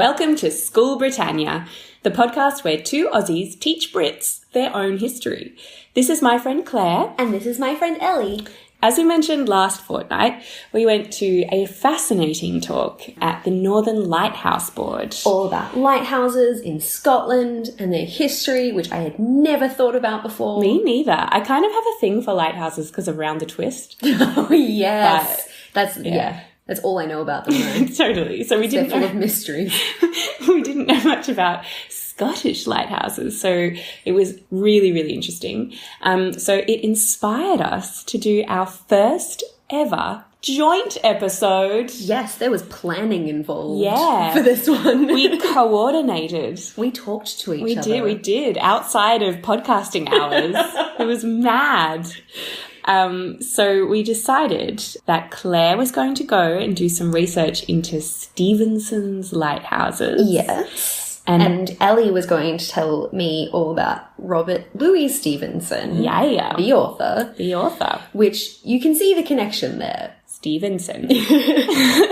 Welcome to School Britannia, the podcast where two Aussies teach Brits their own history. This is my friend Claire. And this is my friend Ellie. As we mentioned last fortnight, we went to a fascinating talk at the Northern Lighthouse Board. All about lighthouses in Scotland and their history, which I had never thought about before. Me neither. I kind of have a thing for lighthouses because of Round the Twist. Oh, yes. But, That's all I know about them, though. Totally. So They're full of mysteries. We didn't know much about Scottish lighthouses, so it was really, really interesting. So it inspired us to do our first ever joint episode. Yes, there was planning involved. Yeah. For this one. We coordinated. We talked to each other. We did. Outside of podcasting hours. It was mad. So we decided that Claire was going to go and do some research into Stevenson's lighthouses. Yes. And Ellie was going to tell me all about Robert Louis Stevenson. Yeah. The author. The author. Which you can see the connection there. Stevenson.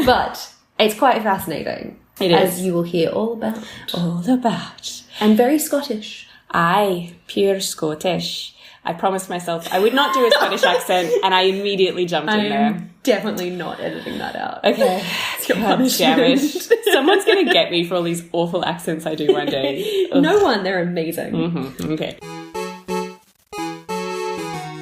But it's quite fascinating. It is. As you will hear all about. All about. And very Scottish. Aye, pure Scottish. I promised myself I would not do a Scottish accent, and I immediately jumped in there. I'm definitely not editing that out. Okay. It's your God punishment. damn it. Someone's going to get me for all these awful accents I do one day. Ugh. No one, they're amazing. Mm-hmm. Okay.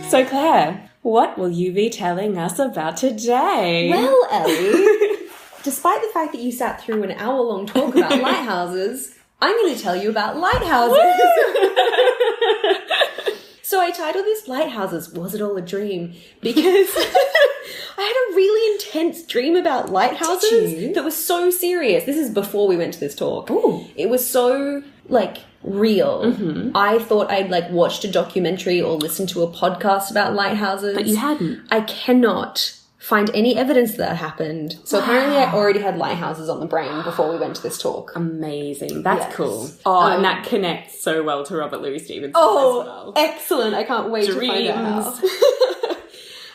So, Claire, what will you be telling us about today? Well, Ellie, despite the fact that you sat through an hour-long talk about lighthouses, I'm going to tell you about lighthouses. So I titled this Lighthouses, Was It All a Dream? Because I had a really intense dream about lighthouses. Did you? That was so serious. This is before we went to this talk. Ooh. It was so, real. Mm-hmm. I thought I'd, watched a documentary or listened to a podcast about lighthouses. But you hadn't. I cannot find any evidence that happened. So apparently I already had lighthouses on the brain before we went to this talk. Amazing. That's Yes. cool. Oh, and that connects so well to Robert Louis Stevenson as well. Excellent. I can't wait to find out how.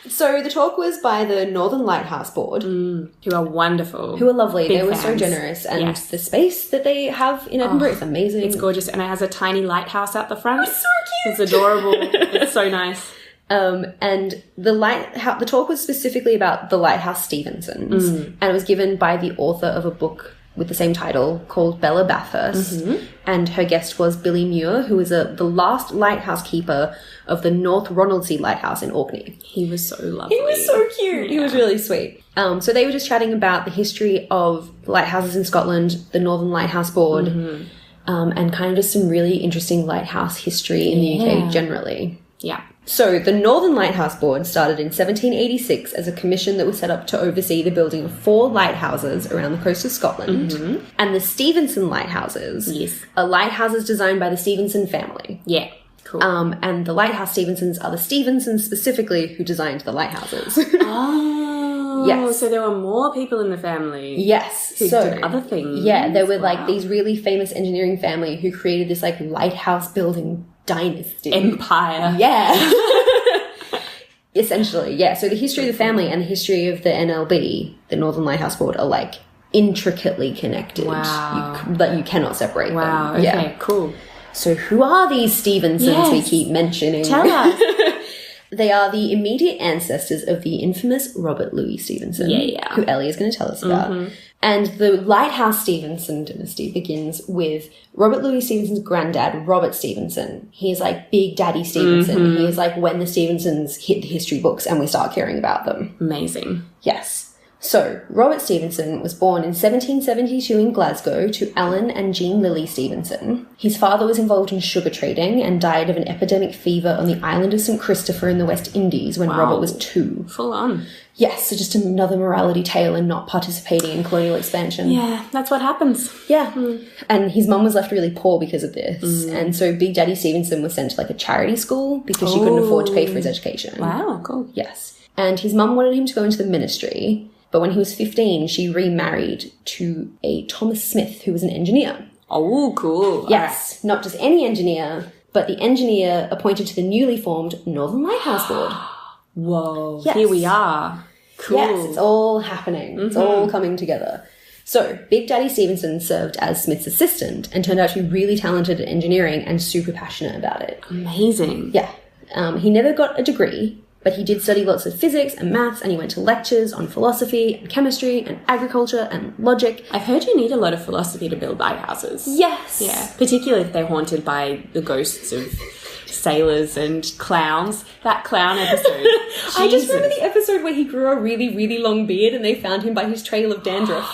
So the talk was by the Northern Lighthouse Board. Who are wonderful. Who are lovely. Big They were so fans. generous. And Yes. the space that they have in Edinburgh is amazing. It's gorgeous. And it has a tiny lighthouse out the front. It's so cute. It's adorable. It's so nice. And the talk was specifically about the Lighthouse Stevensons, and it was given by the author of a book with the same title called Bella Bathurst, and her guest was Billy Muir, who was the last lighthouse keeper of the North Ronaldsay Lighthouse in Orkney. He was so lovely. He was so cute. He was really sweet. So they were just chatting about the history of lighthouses in Scotland, the Northern Lighthouse Board, and kind of just some really interesting lighthouse history in the UK generally. Yeah. So, the Northern Lighthouse Board started in 1786 as a commission that was set up to oversee the building of 4 lighthouses around the coast of Scotland. And the Stevenson lighthouses are lighthouses designed by the Stevenson family. Yeah. Cool. And the Lighthouse Stevensons are the Stevensons specifically who designed the lighthouses. Oh. Yes. So there were more people in the family. Yes. Who did other things. Yeah, there were these really famous engineering family who created this lighthouse building dynasty. Empire. Yeah. Essentially, yeah. So the history of the family and the history of the NLB, the Northern Lighthouse Board, are intricately connected. Wow. You cannot separate them. Wow. Okay, Yeah. cool. So who are these Stevensons we keep mentioning? Tell us. They are the immediate ancestors of the infamous Robert Louis Stevenson, who Ellie is going to tell us about. And the Lighthouse Stevenson dynasty begins with Robert Louis Stevenson's granddad, Robert Stevenson. He is Big Daddy Stevenson. He is when the Stevensons hit the history books and we start caring about them. Amazing. Yes. So, Robert Stevenson was born in 1772 in Glasgow to Alan and Jean Lily Stevenson. His father was involved in sugar trading and died of an epidemic fever on the island of St. Christopher in the West Indies when Robert was 2. Full on. Yes, so just another morality tale and not participating in colonial expansion. Yeah, that's what happens. Yeah. And his mum was left really poor because of this. And so Big Daddy Stevenson was sent to a charity school because she couldn't afford to pay for his education. Wow, cool. Yes. And his mum wanted him to go into the ministry. But when he was 15, she remarried to a Thomas Smith, who was an engineer. Oh, cool. Yes, not just any engineer, but the engineer appointed to the newly formed Northern Lighthouse Board. Whoa, Yes. here we are. Cool. Yes, it's all happening. It's all coming together. So, Big Daddy Stevenson served as Smith's assistant and turned out to be really talented at engineering and super passionate about it. Amazing. Yeah. He never got a degree, but he did study lots of physics and maths, and he went to lectures on philosophy and chemistry and agriculture and logic. I've heard you need a lot of philosophy to build lighthouses. Yes. Yeah, particularly if they're haunted by the ghosts of sailors and clowns. That clown episode. I just remember the episode where he grew a really, really long beard and they found him by his trail of dandruff.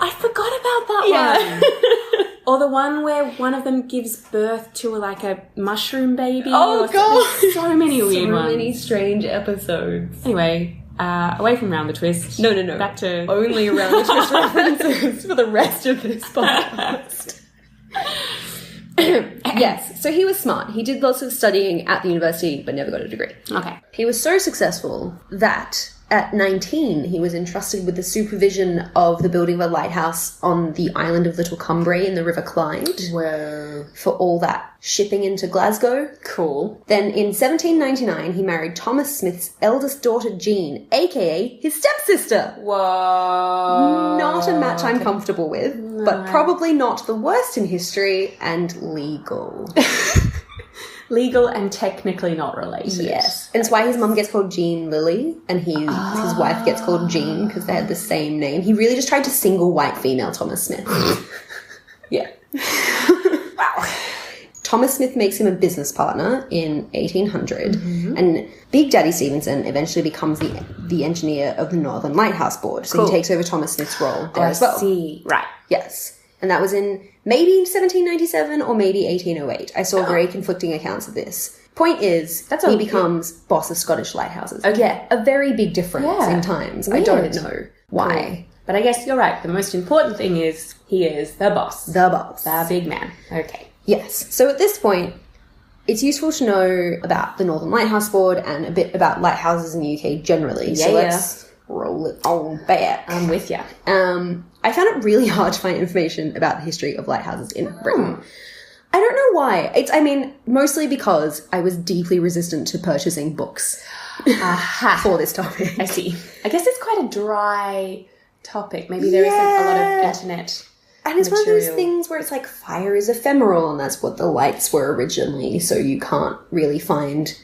I forgot about that one. Or the one where one of them gives birth to a mushroom baby. Oh, God. So many weird ones. So many strange episodes. Anyway, away from Round the Twist. No. Back to... Only Round the Twist references for the rest of this podcast. Yes, so he was smart. He did lots of studying at the university, but never got a degree. Okay. He was so successful that at 19, he was entrusted with the supervision of the building of a lighthouse on the island of Little Cumbrae in the River Clyde. Whoa. For all that shipping into Glasgow. Cool. Then in 1799, he married Thomas Smith's eldest daughter, Jean, a.k.a. his stepsister. Whoa. Not a match I'm comfortable with, but probably not the worst in history and legal. Legal and technically not related. Yes. And it's why his mum gets called Jean Lily and his wife gets called Jean because they had the same name. He really just tried to single white female Thomas Smith. Yeah. Wow. Thomas Smith makes him a business partner in 1800 and Big Daddy Stevenson eventually becomes the engineer of the Northern Lighthouse Board. So he takes over Thomas Smith's role there as well. I see. Right. Yes. And that was in maybe 1797 or maybe 1808. I saw very conflicting accounts of this. Point is, he becomes boss of Scottish lighthouses. Okay. Yeah, a very big difference in times. Weird. I don't know why. Cool. But I guess you're right. The most important thing is he is the boss. The boss. The big man. Okay. Yes. So at this point, it's useful to know about the Northern Lighthouse Board and a bit about lighthouses in the UK generally. So let's roll it on back. I'm with you. I found it really hard to find information about the history of lighthouses in Britain. I don't know why. Mostly because I was deeply resistant to purchasing books for this topic. I see. I guess it's quite a dry topic. Maybe there isn't a lot of internet And it's material. one of those things where it's like fire is ephemeral and that's what the lights were originally, so you can't really find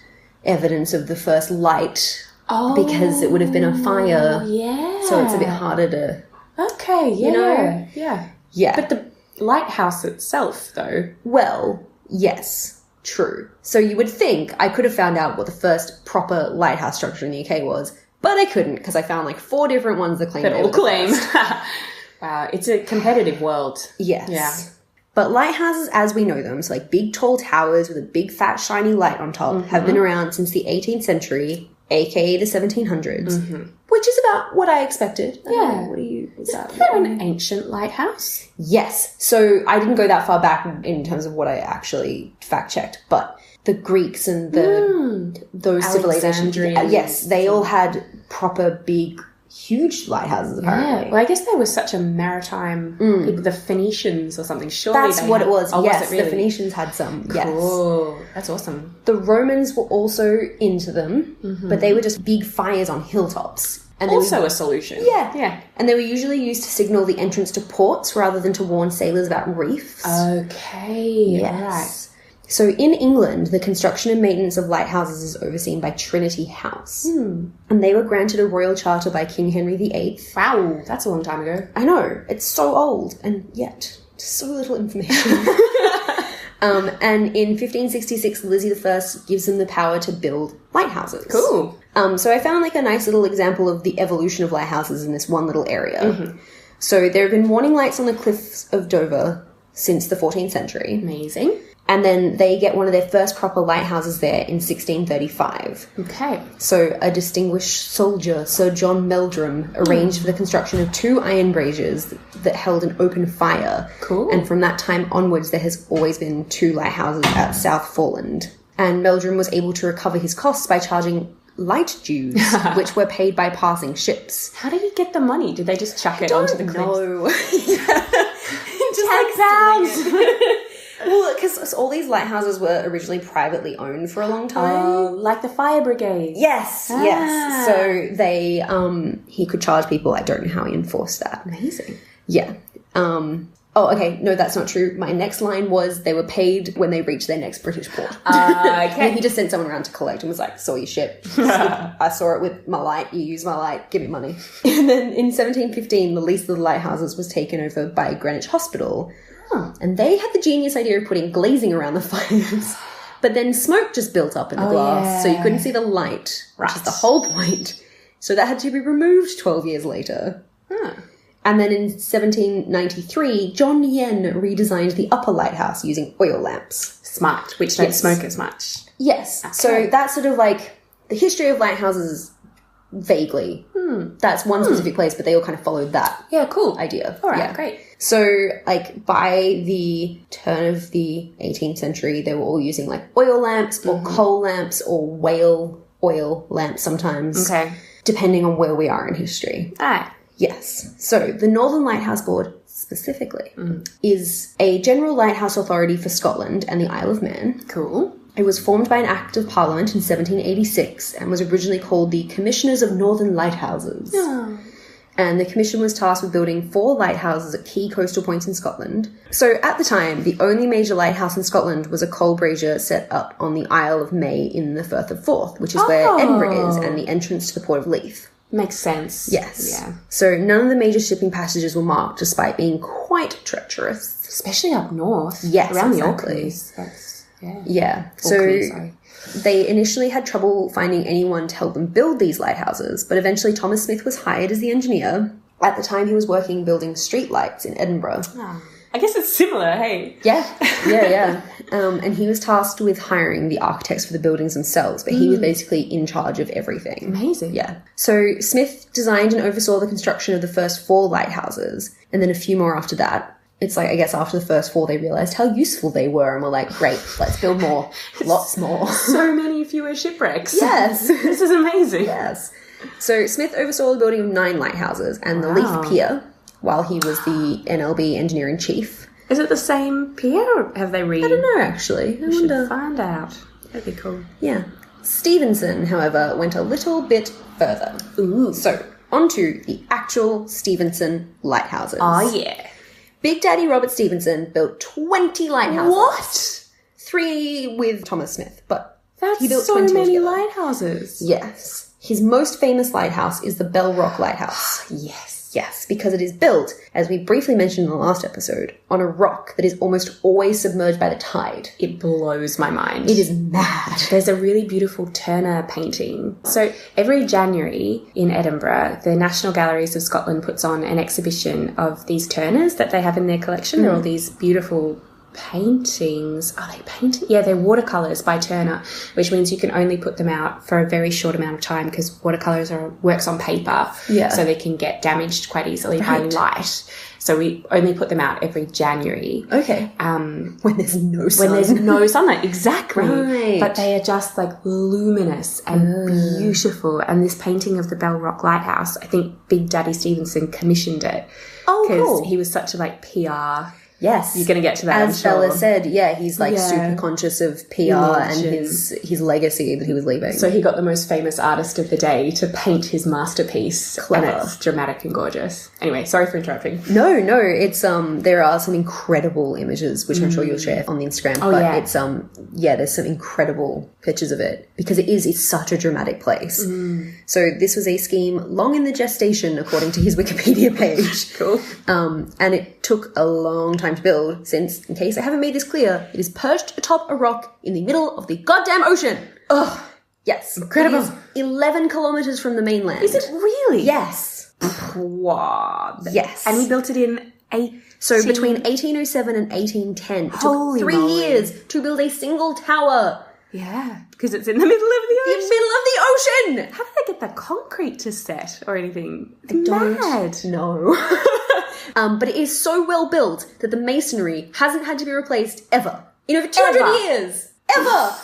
evidence of the first light because it would have been a fire. Yeah. So it's a bit harder to... Okay, yeah. You know? Yeah. Yeah. But the lighthouse itself, though. Well, yes, true. So you would think I could have found out what the first proper lighthouse structure in the UK was, but I couldn't because I found 4 different ones that claim That they all were the claim. first. Wow, it's a competitive world. Yes. Yeah. But lighthouses as we know them, so big tall towers with a big fat shiny light on top, have been around since the 18th century, aka the 1700s, which is about what I expected. Yeah. Is that an ancient lighthouse? Yes. So I didn't go that far back in terms of what I actually fact checked, but the Greeks and those civilizations, yes, they all had proper big, huge lighthouses apparently. Yeah. Well, I guess they were such a maritime people, the Phoenicians or something. Surely That's what it was. Oh, yes, was it really? The Phoenicians had some. Cool. Yes. That's awesome. The Romans were also into them, but they were just big fires on hilltops. And Also a solution. Yeah. Yeah. And they were usually used to signal the entrance to ports rather than to warn sailors about reefs. Okay. Yes. All right. So in England, the construction and maintenance of lighthouses is overseen by Trinity House. And they were granted a royal charter by King Henry VIII. Wow, that's a long time ago. I know, it's so old, and yet so little information. And in 1566, Lizzie I gives them the power to build lighthouses. Cool. So I found a nice little example of the evolution of lighthouses in this one little area. So there have been warning lights on the cliffs of Dover since the 14th century. Amazing. And then they get one of their first proper lighthouses there in 1635. Okay. So a distinguished soldier, Sir John Meldrum, arranged for the construction of 2 iron braziers that held an open fire. Cool. And from that time onwards, there has always been 2 lighthouses at South Foreland. And Meldrum was able to recover his costs by charging light dues, which were paid by passing ships. How did he get the money? Did they just chuck it onto the cliffs? No. Just £10. Well, because all these lighthouses were originally privately owned for a long time. Like the fire brigade. Yes, yes. So they, he could charge people. I don't know how he enforced that. Amazing. Yeah. Oh, okay. No, that's not true. My next line was they were paid when they reached their next British port. Okay. And he just sent someone around to collect and was like, saw your ship. I saw it with my light. You used my light. Give me money. And then in 1715, the lease of the lighthouses was taken over by Greenwich Hospital. Huh. And they had the genius idea of putting glazing around the fires. But then smoke just built up in the glass, so you couldn't see the light, which is the whole point. So that had to be removed 12 years later. Huh. And then in 1793, John Yen redesigned the upper lighthouse using oil lamps. Smart, which don't smoke as much. Yes. Okay. So that's sort of like the history of lighthouses vaguely. That's one specific place, but they all kind of followed that idea. All right, great. So, like, by the turn of the 18th century, they were all using, like, oil lamps or coal lamps or whale oil lamps sometimes. Okay. Depending on where we are in history. All right. Yes. So the Northern Lighthouse Board specifically is a general lighthouse authority for Scotland and the Isle of Man. Cool. It was formed by an Act of Parliament in 1786 and was originally called the Commissioners of Northern Lighthouses. Oh. And the commission was tasked with building 4 lighthouses at key coastal points in Scotland. So at the time, the only major lighthouse in Scotland was a coal brazier set up on the Isle of May in the Firth of Forth, which is where Edinburgh is and the entrance to the Port of Leith. Makes sense. Yes. Yeah. So none of the major shipping passages were marked, despite being quite treacherous. Especially up north. Yes, around exactly. the Orkneys. That's, yeah. So they initially had trouble finding anyone to help them build these lighthouses, but eventually Thomas Smith was hired as the engineer. At the time, he was working building street lights in Edinburgh. Oh. I guess it's similar, hey? Yeah. And he was tasked with hiring the architects for the buildings themselves, but he was basically in charge of everything. Amazing. Yeah. So Smith designed and oversaw the construction of the first 4 lighthouses, and then a few more after that. It's like, I guess after the first 4, they realised how useful they were and were like, great, let's build more. Lots more. So many fewer shipwrecks. Yes. This is amazing. Yes. So Smith oversaw the building of 9 lighthouses and the Leith Pier while he was the NLB engineer-in-chief. Is it the same pier or have they I don't know, actually. We should find out. That'd be cool. Yeah. Stevenson, however, went a little bit further. Ooh. So, onto the actual Stevenson lighthouses. Oh, yeah. Big Daddy Robert Stevenson built 20 lighthouses. What? 3 with Thomas Smith, but That's he built so 20 many altogether. lighthouses. Yes. His most famous lighthouse is the Bell Rock Lighthouse. Yes. Yes, because it is built, as we briefly mentioned in the last episode, on a rock that is almost always submerged by the tide. It blows my mind. It is mad. There's a really beautiful Turner painting. So every January in Edinburgh, the National Galleries of Scotland puts on an exhibition of these Turners that they have in their collection. They're all these beautiful paintings. Are they painting? Yeah, they're watercolours by Turner, which means you can only put them out for a very short amount of time because watercolours are works on paper, so they can get damaged quite easily by light. So we only put them out every January. Okay. When there's no sun. When there's no sunlight, exactly. Right. But they are just like luminous and beautiful. And this painting of the Bell Rock Lighthouse, I think Big Daddy Stevenson commissioned it. Oh, cool. Because he was such a like PR. Yes. You're going to get to that, As Bella said, he's like super conscious of PR and his legacy that he was leaving. So he got the most famous artist of the day to paint his masterpiece. Clever. And it's dramatic and gorgeous. Anyway, sorry for interrupting. No, it's there are some incredible images which I'm sure you'll share on the Instagram. Oh, but yeah. it's there's some incredible pictures of it because it's such a dramatic place. So this was a scheme long in the gestation according to his Wikipedia page. Cool. And it took a long time to build since, in case I haven't made this clear, it is perched atop a rock in the middle of the goddamn ocean. Ugh. Yes. Incredible. It is 11 kilometres from the mainland. Is it really? Yes. Wow. Yes. And he built it in between 1807 and 1810. It Holy took 3 moly. years to build a single tower. Yeah, because it's in the middle of the In ocean. the middle of the ocean! How did they get the concrete to set or anything? I don't Mad. know. But it is so well built that the masonry hasn't had to be replaced ever. In over 200 Ever. years. Ever.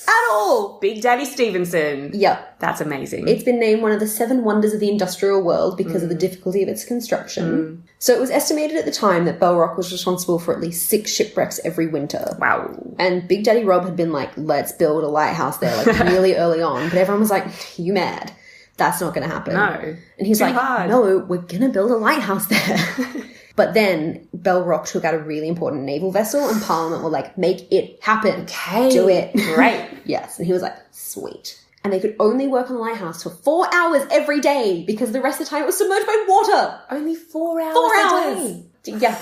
At all. Big Daddy Stevenson. Yep. That's amazing. It's been named one of the 7 wonders of the industrial world because of the difficulty of its construction. So it was estimated at the time that Bell Rock was responsible for at least 6 shipwrecks every winter. Wow. And Big Daddy Rob had been like, let's build a lighthouse there, like really early on. But everyone was like, you mad? That's not going to happen. No. And he's Too like, hard. no, we're going to build a lighthouse there. But then Bell Rock took out a really important naval vessel and Parliament were like, make it happen. Okay. Do it. Great. Yes. And he was like, sweet. And they could only work on the lighthouse for 4 hours every day because the rest of the time it was submerged by water. Only 4 hours 4 a hours. day? Yeah.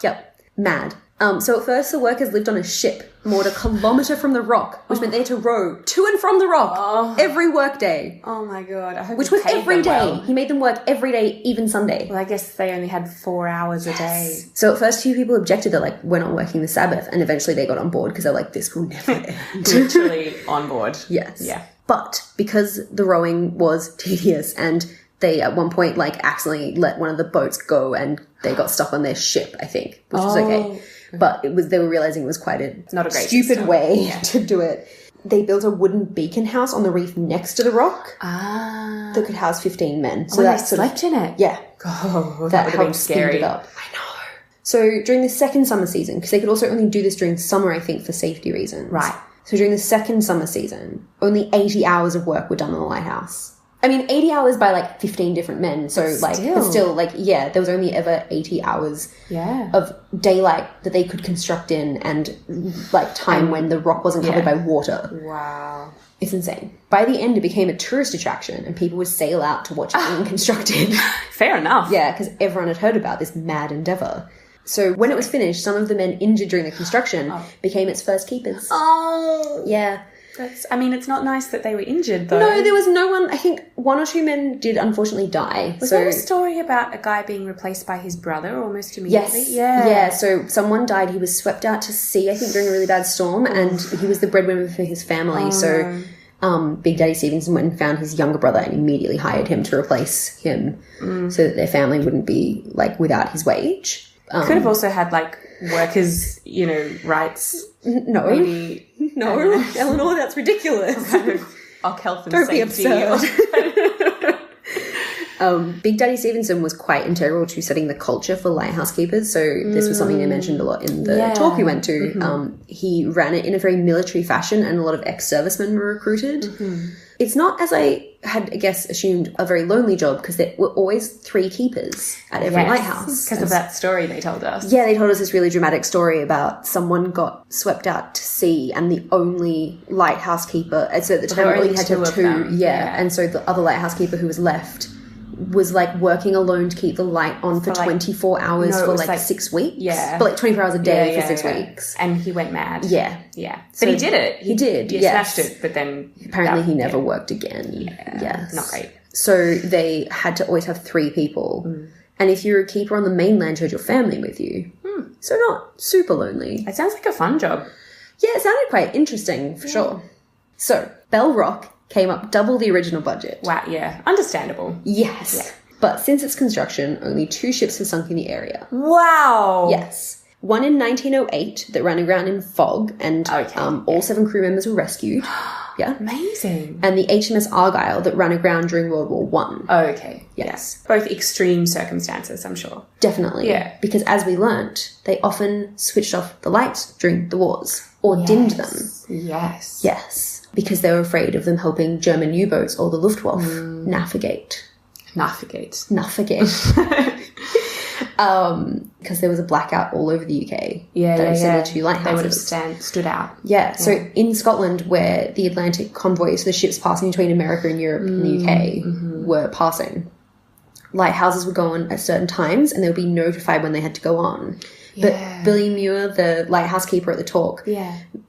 Yep. Mad. So at first the workers lived on a ship moored a kilometre from the rock, which meant they had to row to and from the rock every work day. Oh my God. I hope which was every day. Well. He made them work every day, even Sunday. Well, I guess they only had 4 hours a day. So at first, few people objected. They're like, we're not working the Sabbath. And eventually they got on board because they're like, this will never end. Literally on board. Yes. Yeah. But because the rowing was tedious and they at one point like accidentally let one of the boats go and they got stuck on their ship, I think, which was okay. But they were realizing it was quite not a great stupid system. way to do it. They built a wooden beacon house on the reef next to the rock that could house 15 men. So they slept in it? Yeah. Oh, that would have been scary. Speed it up. I know. So during the second summer season, because they could also only do this during summer, I think, for safety reasons. Right. So during the second summer season, only 80 hours of work were done on the lighthouse. I mean, 80 hours by, like, 15 different men. So, but still, like, yeah, there was only ever 80 hours of daylight that they could construct in and, like, time when the rock wasn't covered by water. Wow. It's insane. By the end, it became a tourist attraction and people would sail out to watch it being constructed. Fair enough. Yeah, because everyone had heard about this mad endeavour. So when it was finished, some of the men injured during the construction became its first keepers. Oh. Yeah. It's not nice that they were injured, though. No, there was no one. I think 1 or 2 men did unfortunately die. Was there a story about a guy being replaced by his brother almost immediately? Yes. Yeah, so someone died. He was swept out to sea, I think, during a really bad storm, and he was the breadwinner for his family. Big Daddy Stevenson went and found his younger brother and immediately hired him to replace him so that their family wouldn't be, like, without his wage. Could have also had, like, workers, rights. No, Eleanor, that's ridiculous. Health and Don't safety. Be absurd. Big Daddy Stevenson was quite integral to setting the culture for lighthouse keepers. So this was something they mentioned a lot in the talk we went to. Mm-hmm. He ran it in a very military fashion, and a lot of ex-servicemen were recruited. Mm-hmm. It's not, as I had, I guess, assumed, a very lonely job because there were always 3 keepers at every lighthouse. Because of that story they told us. Yeah, they told us this really dramatic story about someone got swept out to sea and the only lighthouse keeper, so at the time only had to have 2. And so the other lighthouse keeper who was left was like working alone to keep the light on for 24 hours for like 6 weeks. Yeah. But like 24 hours a day for 6 weeks. And he went mad. Yeah. Yeah. But he did it. He did. He smashed it, but then apparently he never worked again. Yes. Not great. So they had to always have 3 people. And if you're a keeper on the mainland, you had your family with you. So not super lonely. It sounds like a fun job. Yeah, it sounded quite interesting for sure. So Bell Rock came up double the original budget. Wow, yeah. Understandable. Yes. Yeah. But since its construction, only 2 ships have sunk in the area. Wow. Yes. One in 1908 that ran aground in fog, and all 7 crew members were rescued. Yeah. Amazing. And the HMS Argyle that ran aground during World War One. Oh, okay. Yes. Yeah. Both extreme circumstances, I'm sure. Definitely. Yeah. Because as we learnt, they often switched off the lights during the wars or dimmed them. Yes. Yes. Because they were afraid of them helping German U-boats or the Luftwaffe navigate. Because there was a blackout all over the UK. That extended to lighthouses. They would have stood out. Yeah. So in Scotland, where the Atlantic convoys, the ships passing between America and Europe and the UK were passing, lighthouses would go on at certain times and they would be notified when they had to go on. But Billy Muir, the lighthouse keeper at the talk,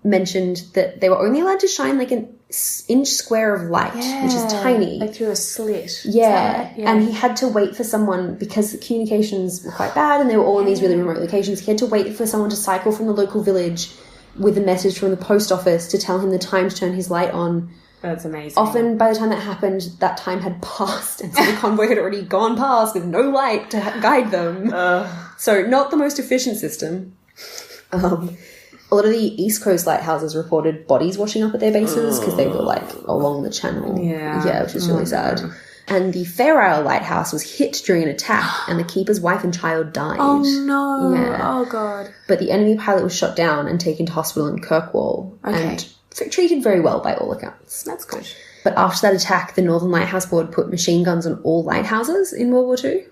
mentioned that they were only allowed to shine like an inch square of light, which is tiny. Like through a slit. Yeah. And he had to wait for someone, because the communications were quite bad and they were all in these really remote locations, he had to wait for someone to cycle from the local village with a message from the post office to tell him the time to turn his light on. That's amazing. Often, by the time that happened, that time had passed, and so the convoy had already gone past with no light to guide them. So, not the most efficient system. A lot of the East Coast lighthouses reported bodies washing up at their bases because they were, like, along the channel. Yeah, which is really sad. And the Fair Isle Lighthouse was hit during an attack, and the keeper's wife and child died. Oh, no. Yeah. Oh, God. But the enemy pilot was shot down and taken to hospital in Kirkwall. Okay. And treated very well by all accounts. That's good. But after that attack, the Northern Lighthouse Board put machine guns on all lighthouses in World War II.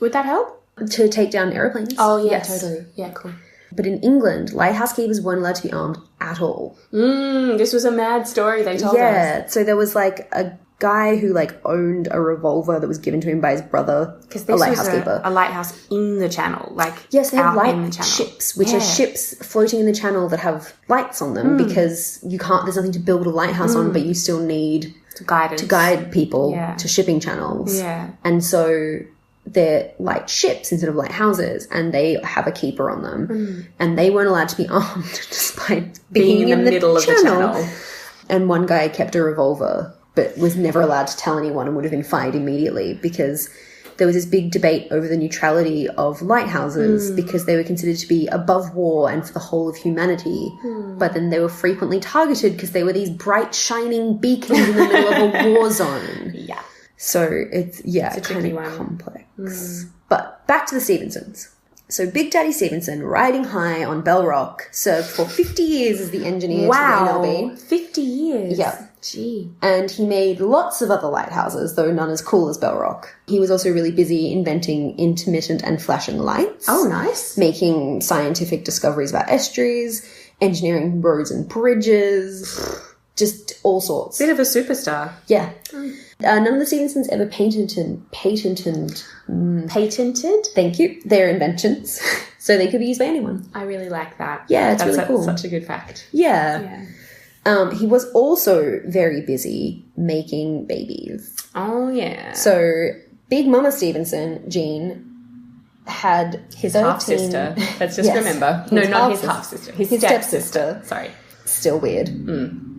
Would that help? to take down aeroplanes. Oh, yeah, totally. Yeah, cool. But in England, lighthouse keepers weren't allowed to be armed at all. This was a mad story they told us. Yeah, so there was like a guy who like owned a revolver that was given to him by his brother, a lighthouse keeper. A lighthouse in the channel, like yes, they have in the channel. ships, which are ships floating in the channel that have lights on them because you can't. There's nothing to build a lighthouse on, but you still need to guide people to shipping channels. Yeah, and so they're like ships instead of lighthouses, and they have a keeper on them, and they weren't allowed to be armed despite being in the middle of the channel. And one guy kept a revolver, but was never allowed to tell anyone and would have been fired immediately because there was this big debate over the neutrality of lighthouses because they were considered to be above war and for the whole of humanity. But then they were frequently targeted because they were these bright, shining beacons in the middle of a war zone. Yeah. So it's kind of complex. But back to the Stevensons. So Big Daddy Stevenson, riding high on Bell Rock, served for 50 years as the engineer to the NLB. 50 years? Yeah. Gee. And he made lots of other lighthouses, though none as cool as Bell Rock. He was also really busy inventing intermittent and flashing lights. Oh, nice. Making scientific discoveries about estuaries, engineering roads and bridges, just all sorts. Bit of a superstar. Yeah. None of the Stevensons ever patented? Thank you. Their inventions. So they could be used by anyone. I really like that. Yeah, it's really cool. Such a good fact. Yeah. He was also very busy making babies. Oh, yeah. So Big Mama Stevenson, Jean, had his half-sister. Let's just remember. No, not his half-sister. His stepsister. Sorry. Still weird.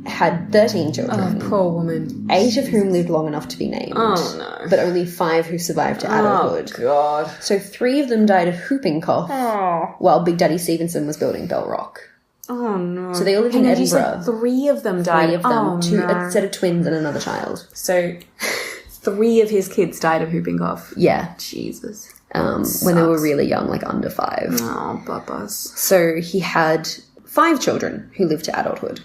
Had 13 children. Oh, poor woman. 8 of whom lived long enough to be named. Oh, no. But only 5 who survived to adulthood. Oh, God. So 3 of them died of whooping cough while Big Daddy Stevenson was building Bell Rock. Oh, no. So they all lived in Edinburgh. You said 3 of them died? 3 of them. A set of twins and another child. So 3 of his kids died of whooping cough? Yeah. Jesus. When they were really young, like under 5. Oh, bubbas. So he had 5 children who lived to adulthood.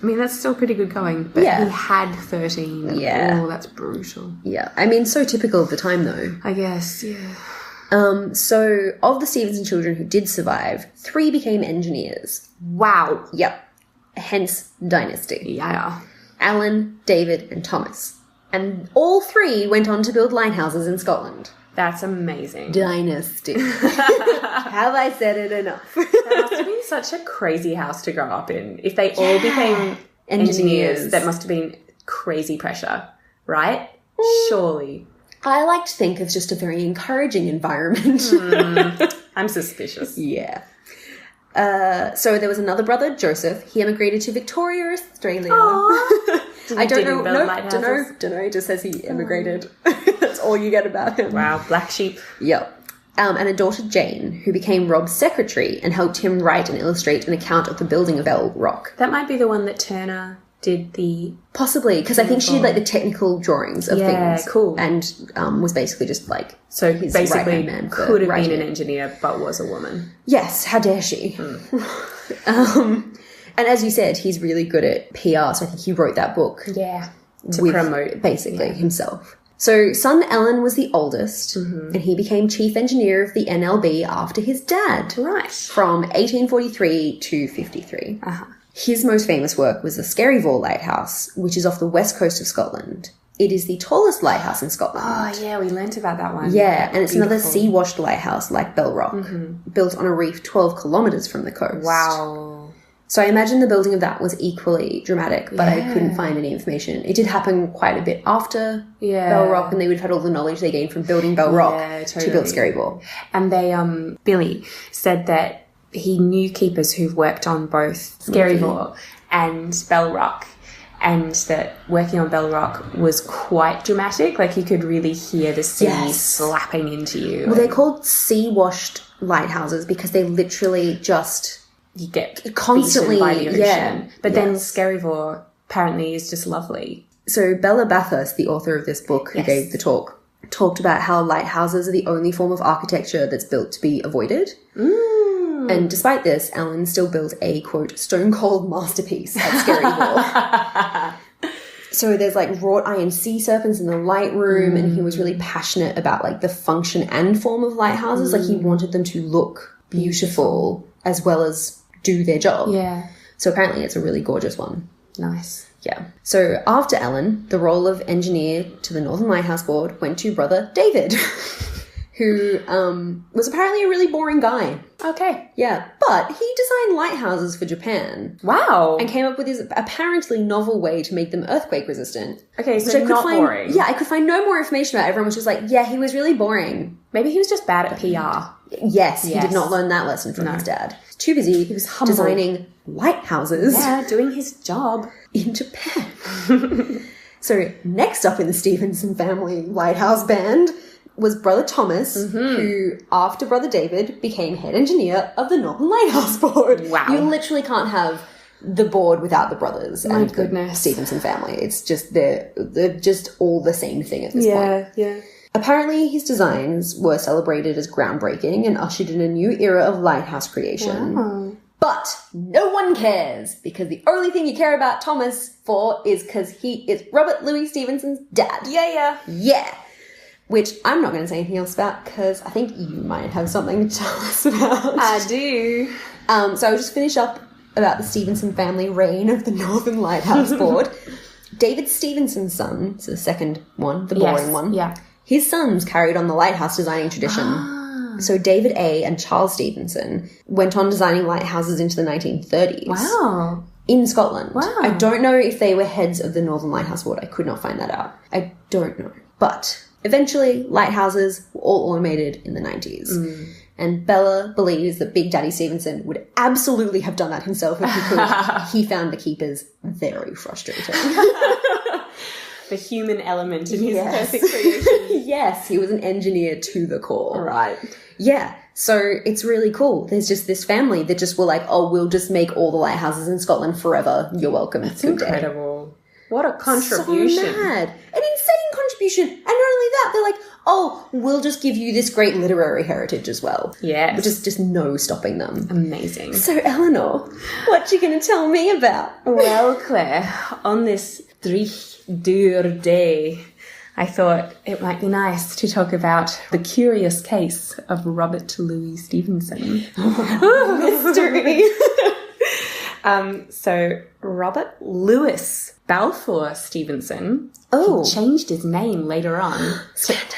I mean, that's still pretty good going, but he had 13. Yeah. Oh, that's brutal. Yeah. I mean, so typical of the time, though. I guess, yeah. So of the Stevenson children who did survive, 3 became engineers. Wow. Yep. Hence dynasty. Yeah. Alan, David, and Thomas. And all 3 went on to build lighthouses in Scotland. That's amazing. Dynasty. Have I said it enough? That must have been such a crazy house to grow up in. If they all became engineers, that must have been crazy pressure, right? Surely. I like to think it's just a very encouraging environment. I'm suspicious. Yeah. So there was another brother, Joseph. He emigrated to Victoria, Australia. I don't know. Don't know. It just says he immigrated. That's all you get about him. Wow, black sheep. Yep. And a daughter, Jane, who became Rob's secretary and helped him write and illustrate an account of the building of Bell Rock. That might be the one that Turner did the... Possibly, because I think she did like the technical drawings of things. Yeah, cool. And was basically just like so his basically right-hand man for could have writing been an engineer but was a woman. Yes, how dare she? And as you said, he's really good at PR, so I think he wrote that book. Yeah, to promote it. Basically, himself. So son Ellen was the oldest, and he became chief engineer of the NLB after his dad. Right. From 1843 to 53. His most famous work was the Skerryvore Lighthouse, which is off the west coast of Scotland. It is the tallest lighthouse in Scotland. Oh, yeah, we learnt about that one. Yeah, and it's another sea-washed lighthouse like Bell Rock, built on a reef 12 kilometres from the coast. Wow. So I imagine the building of that was equally dramatic, but I couldn't find any information. It did happen quite a bit after Bell Rock, and they would have had all the knowledge they gained from building Bell Rock to build Skerryvore. And they, Billy said that he knew keepers who've worked on both Skerryvore and Bell Rock, and that working on Bell Rock was quite dramatic. Like, you could really hear the sea slapping into you. Well, they're called sea-washed lighthouses because they literally just... You get constantly by the ocean. But then Skerryvore apparently is just lovely. So Bella Bathurst, the author of this book who gave the talk, talked about how lighthouses are the only form of architecture that's built to be avoided. And despite this, Alan still built a, quote, stone-cold masterpiece at Skerryvore. So there's like wrought iron sea serpents in the light room, and he was really passionate about like the function and form of lighthouses. Like he wanted them to look beautiful as well as do their job. Yeah. So apparently it's a really gorgeous one. Nice. Yeah. So after Ellen, the role of engineer to the Northern Lighthouse Board went to brother David, who was apparently a really boring guy. Okay. Yeah. But he designed lighthouses for Japan. Wow. And came up with his apparently novel way to make them earthquake resistant. Okay, so not boring. Yeah, I could find no more information about it. Everyone was just like, yeah, he was really boring. Maybe he was just bad at PR. Yes, he did not learn that lesson from his dad. Too busy. He was designing lighthouses. Yeah, doing his job. In Japan. So next up in the Stevenson family lighthouse band was brother Thomas, who, after brother David, became head engineer of the Northern Lighthouse Board. Wow. You literally can't have the board without the brothers and the Stevenson family. It's just, they're just all the same thing at this point. Yeah. Apparently, his designs were celebrated as groundbreaking and ushered in a new era of lighthouse creation. Wow. But no one cares, because the only thing you care about Thomas for is because he is Robert Louis Stevenson's dad. Yeah. Which I'm not going to say anything else about, because I think you might have something to tell us about. I do. So I'll just finish up about the Stevenson family reign of the Northern Lighthouse Board. David Stevenson's son, so the second one, the boring one. Yeah. His sons carried on the lighthouse designing tradition. So David A. and Charles Stevenson went on designing lighthouses into the 1930s. Wow. In Scotland. Wow. I don't know if they were heads of the Northern Lighthouse Board. I could not find that out. I don't know. But eventually, lighthouses were all automated in the 90s. And Bella believes that Big Daddy Stevenson would absolutely have done that himself if he could. He found the keepers very frustrating. The human element in his perfect creation. Yes, he was an engineer to the core. Right. Yeah, so it's really cool. There's just this family that just were like, oh, we'll just make all the lighthouses in Scotland forever. You're welcome. That's Good incredible. Day. What a contribution. So mad. An insane contribution. And not only that, they're like, oh, we'll just give you this great literary heritage as well. Yes. Which is just no stopping them. Amazing. So, Eleanor, what you going to tell me about? Well, Claire, on this dur day, I thought it might be nice to talk about the curious case of Robert Louis Stevenson. Mystery. So Robert Louis Balfour Stevenson, he changed his name later on.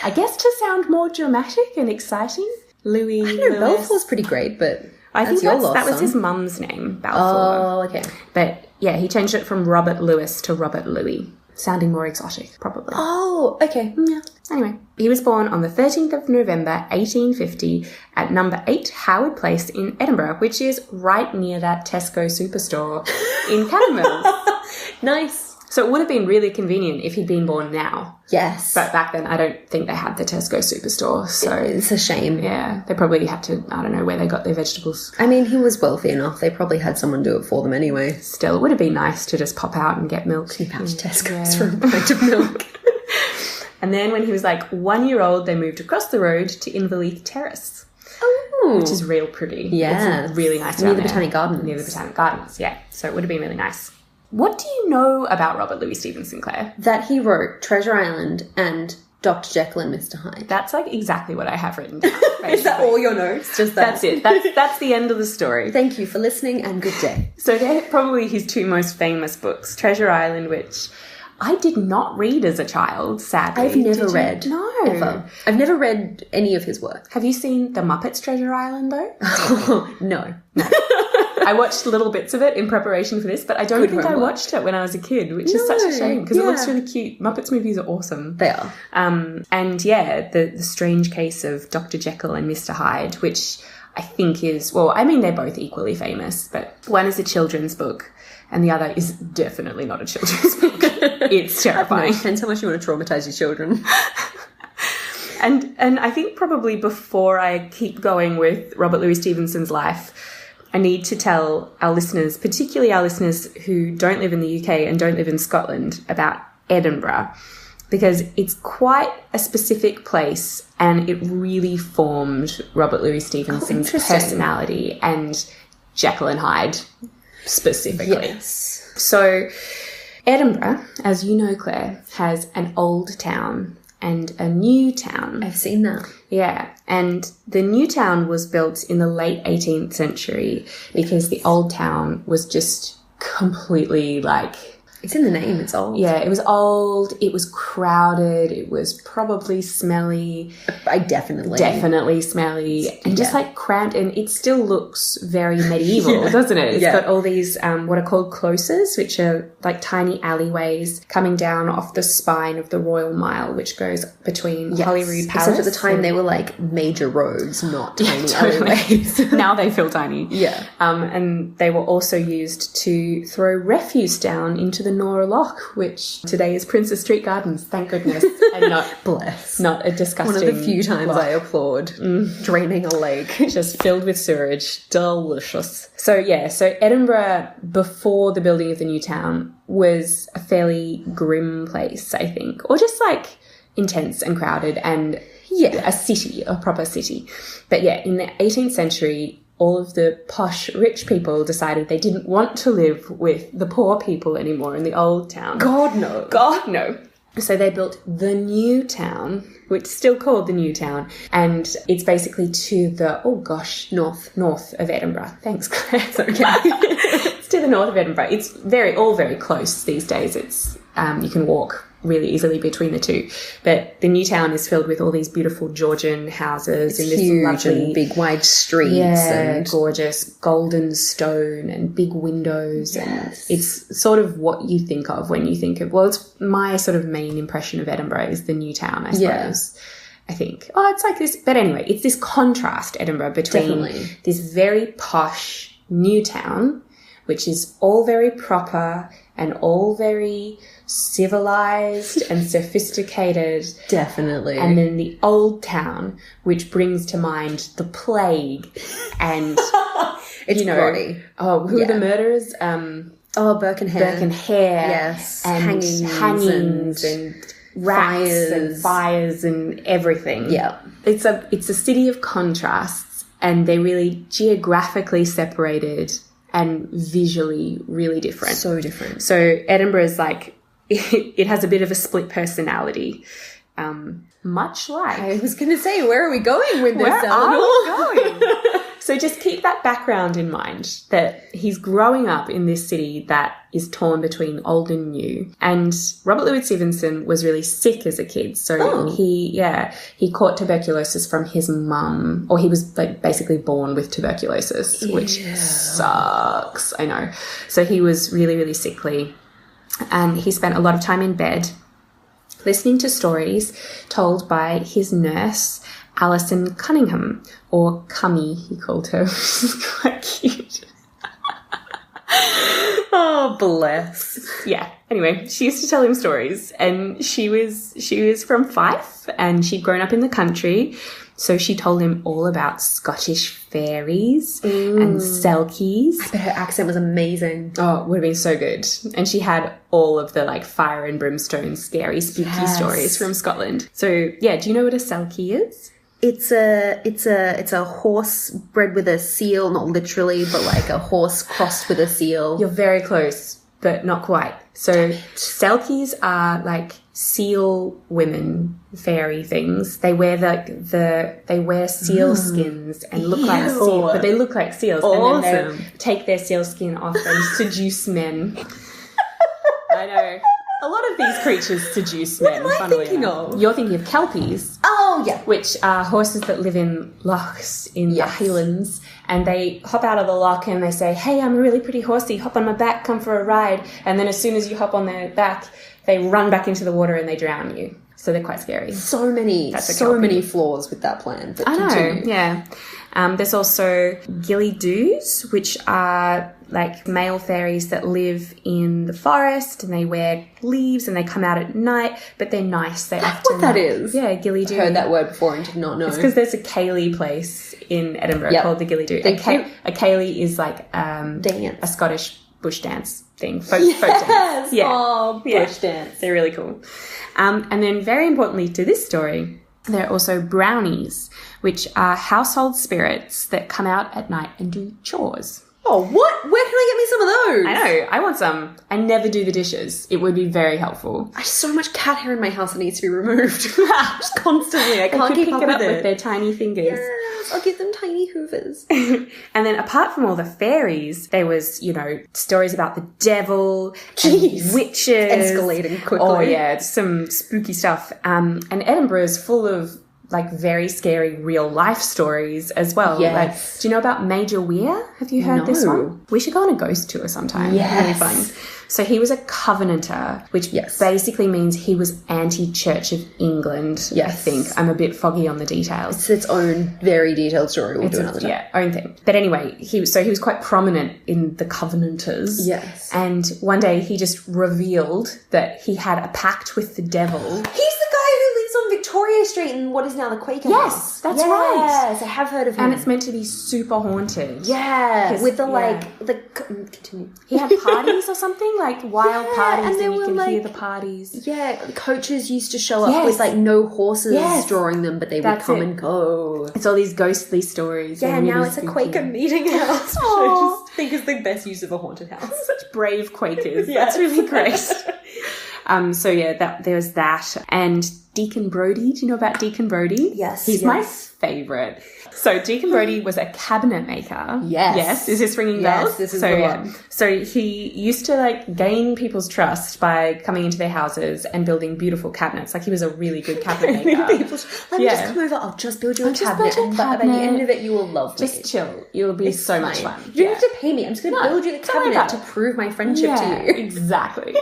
I guess to sound more dramatic and exciting. Louis. I know Balfour's pretty great, but I think that was his mum's name, Balfour. Oh, okay. But yeah, he changed it from Robert Louis to Robert Louis, sounding more exotic, probably. Oh, okay. Yeah. Anyway, he was born on the 13th of November, 1850, at number 8 Howard Place in Edinburgh, which is right near that Tesco superstore in Catamills. Nice. So it would have been really convenient if he'd been born now. Yes. But back then, I don't think they had the Tesco superstore, so... It's a shame. Yeah, they probably had to, I don't know where they got their vegetables. I mean, he was wealthy enough. They probably had someone do it for them anyway. Still, it would have been nice to just pop out and get milk. Snip out to Tesco's for a pint of milk. And then when he was like 1 year old, they moved across the road to Inverleith Terrace. Oh. Which is real pretty. Yeah. It's really nice Near down the there. Botanic Gardens. Near the Botanic Gardens, yeah. So it would have been really nice. What do you know about Robert Louis Stevenson, Claire? That he wrote Treasure Island and Dr. Jekyll and Mr. Hyde. That's like exactly what I have written down. Is that all your notes? Just that? That's it. That's the end of the story. Thank you for listening and good day. So they're probably his two most famous books. Treasure Island, which I did not read as a child, sadly. I've never read. No. Ever. I've never read any of his work. Have you seen the Muppets Treasure Island, though? No. I watched little bits of it in preparation for this, but I don't think I watched it when I was a kid, which is such a shame because it looks really cute. Muppets movies are awesome. They are. And yeah, the strange case of Dr. Jekyll and Mr. Hyde, which I think is, well, I mean, they're both equally famous, but one is a children's book and the other is definitely not a children's book. It's terrifying. Depends how much you want to traumatize your children. And I think probably before I keep going with Robert Louis Stevenson's life, I need to tell our listeners, particularly our listeners who don't live in the UK and don't live in Scotland, about Edinburgh, because it's quite a specific place and it really formed Robert Louis Stevenson's personality and Jekyll and Hyde specifically. Yes. So Edinburgh, as you know, Claire, has an old town and a new town. I've seen that. Yeah, and the new town was built in the late 18th century because the old town was just completely like... It's in the name, it's old. Yeah, it was old, it was crowded, it was probably smelly. Definitely smelly. And just like cramped, and it still looks very medieval, doesn't it? It's got all these what are called closes, which are like tiny alleyways coming down off the spine of the Royal Mile, which goes between Holyrood Palace. Except at the time they were like major roads, not tiny alleyways. Now they feel tiny. Yeah. And they were also used to throw refuse down into the Nora Loch, which today is Princess Street Gardens, thank goodness, and not a disgusting... One of the few times I applaud draining a lake. Just filled with sewage. Delicious. So Edinburgh, before the building of the new town, was a fairly grim place, I think, or just like intense and crowded and a proper city. But in the 18th century, all of the posh rich people decided they didn't want to live with the poor people anymore in the old town. God, no. So they built the new town, which is still called the new town, and it's basically to the, north of Edinburgh. Thanks, Claire. It's okay. It's to the north of Edinburgh. It's all very close these days. It's you can walk really easily between the two. But the new town is filled with all these beautiful Georgian houses in this huge lovely, and big wide streets and gorgeous golden stone and big windows. Yes. And it's sort of what you think of when you think of, it's my sort of main impression of Edinburgh is the new town, I suppose. I think. It's like this. But anyway, it's this contrast, Edinburgh, between this very posh new town, which is all very proper and all very civilized and sophisticated. Definitely. And then the old town, which brings to mind the plague and, it's grotty. Who are the murderers? Burke and Hare. Yes. And hangings and rats and fires and everything. Yeah. It's a city of contrasts, and they're really geographically separated and visually really different. So different. So Edinburgh is like, it has a bit of a split personality. Much like... I was going to say, where are we going with this, Eleanor? Where are we going? So just keep that background in mind, that he's growing up in this city that is torn between old and new. And Robert Louis Stevenson was really sick as a kid. So he caught tuberculosis from his mum, or he was like basically born with tuberculosis, which sucks. I know. So he was really, really sickly. And he spent a lot of time in bed listening to stories told by his nurse, Alison Cunningham, or Cummy, he called her, which is quite cute. Oh, bless. Yeah. Anyway, she used to tell him stories, and she was from Fife, and she'd grown up in the country. So she told him all about Scottish fairies and selkies. I bet her accent was amazing. Oh, it would have been so good. And she had all of the like fire and brimstone, scary, spooky stories from Scotland. So yeah, do you know what a selkie is? It's a horse bred with a seal, not literally, but like a horse crossed with a seal. You're very close, but not quite. So selkies are like seal women, fairy things. They wear they wear seal skins and look like seals, but they look like seals. Awesome. And then they take their seal skin off and seduce men. I know. A lot of these creatures seduce men. What am I thinking of? You're thinking of kelpies. Oh, yeah. Which are horses that live in lochs in the Highlands. And they hop out of the loch and they say, hey, I'm a really pretty horsey. Hop on my back, come for a ride. And then as soon as you hop on their back, they run back into the water and they drown you. So they're quite scary. So many flaws with that plan. But I know, continue. yeah. There's also gilly-doos, which are like male fairies that live in the forest and they wear leaves and they come out at night, but they're nice. That's what that is. Yeah, gilly-doo. I heard that word before and did not know. It's because there's a ceilidh place in Edinburgh called the gilly-doo. A ceilidh is like a Scottish bush dance thing, folk dance. Yeah. Oh, bush dance. They're really cool. And then very importantly to this story, there are also brownies, which are household spirits that come out at night and do chores. Oh, what? Where can I get me some of those? I know. I want some. I never do the dishes. It would be very helpful. I have so much cat hair in my house that needs to be removed. Just constantly. I can't keep up with it. With their tiny fingers. Yes, I'll give them tiny hoovers. And then apart from all the fairies, there was, stories about the devil, and witches. Escalating quickly. Oh, yeah. It's some spooky stuff. And Edinburgh is full of very scary real life stories as well. Yes. Do you know about Major Weir? Have you heard this one? We should go on a ghost tour sometime. Yes. Really fun. So he was a Covenanter, which basically means he was anti-Church of England, I think. I'm a bit foggy on the details. It's its own very detailed story. We'll do another time. Yeah, own thing. But anyway, he was quite prominent in the Covenanters. Yes. And one day he just revealed that he had a pact with the devil. He's the guy who lives on Victoria Street in what is now the Quaker House. Yes, that's right. Yes, I have heard of him. And it's meant to be super haunted. Yeah, with the continue. He had parties or something, wild parties, and you can hear the parties. Yeah, coaches used to show up with no horses drawing them, but they would come and go. It's all these ghostly stories. Yeah, now it's a Quaker meeting house, which I just think is the best use of a haunted house. Such brave Quakers. That's really great. There's that. And Deacon Brodie. Do you know about Deacon Brodie? Yes. He's my favourite. So Deacon Brodie was a cabinet maker. Yes. Yes. Is this ringing bells? Yes, this is the one. So he used to gain people's trust by coming into their houses and building beautiful cabinets. He was a really good cabinet maker. Let me just come over. I'll just build you a cabinet. And by the end of it, you will love me. Just chill. It will be so much fun. You don't have to pay me. I'm just going to build you the cabinet to prove my friendship to you. Exactly.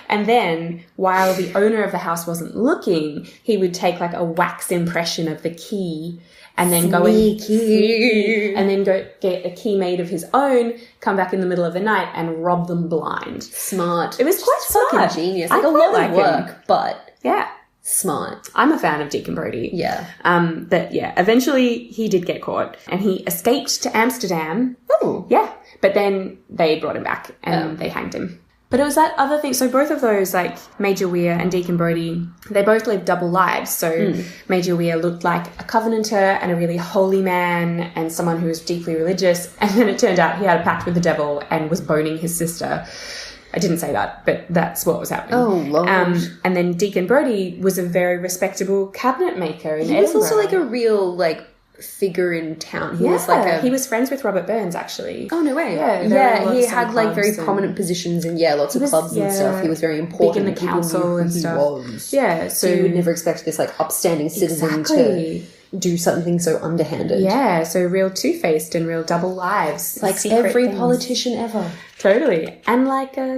And then, while the owner of the house wasn't looking, he would take a wax impression of the key and then go get a key made of his own, come back in the middle of the night and rob them blind. Smart. It was quite smart. Fucking genius. A lot of work, but smart. I'm a fan of Deacon Brodie. Yeah. But eventually he did get caught and he escaped to Amsterdam. Oh. Yeah. But then they brought him back and they hanged him. But it was that other thing. So both of those, Major Weir and Deacon Brodie, they both lived double lives. So Major Weir looked like a Covenanter and a really holy man and someone who was deeply religious. And then it turned out he had a pact with the devil and was boning his sister. I didn't say that, but that's what was happening. Oh, Lord. And then Deacon Brodie was a very respectable cabinet maker in Edinburgh. He was also a real, figure in town. He was he was friends with Robert Burns, actually. Oh, no way. Yeah, he had very prominent positions in lots of clubs and stuff. He was very important. Big in the council and stuff. Yeah, so you would never expect this upstanding citizen to do something so underhanded. Yeah, so real two-faced and real double lives. Every politician ever. Totally. And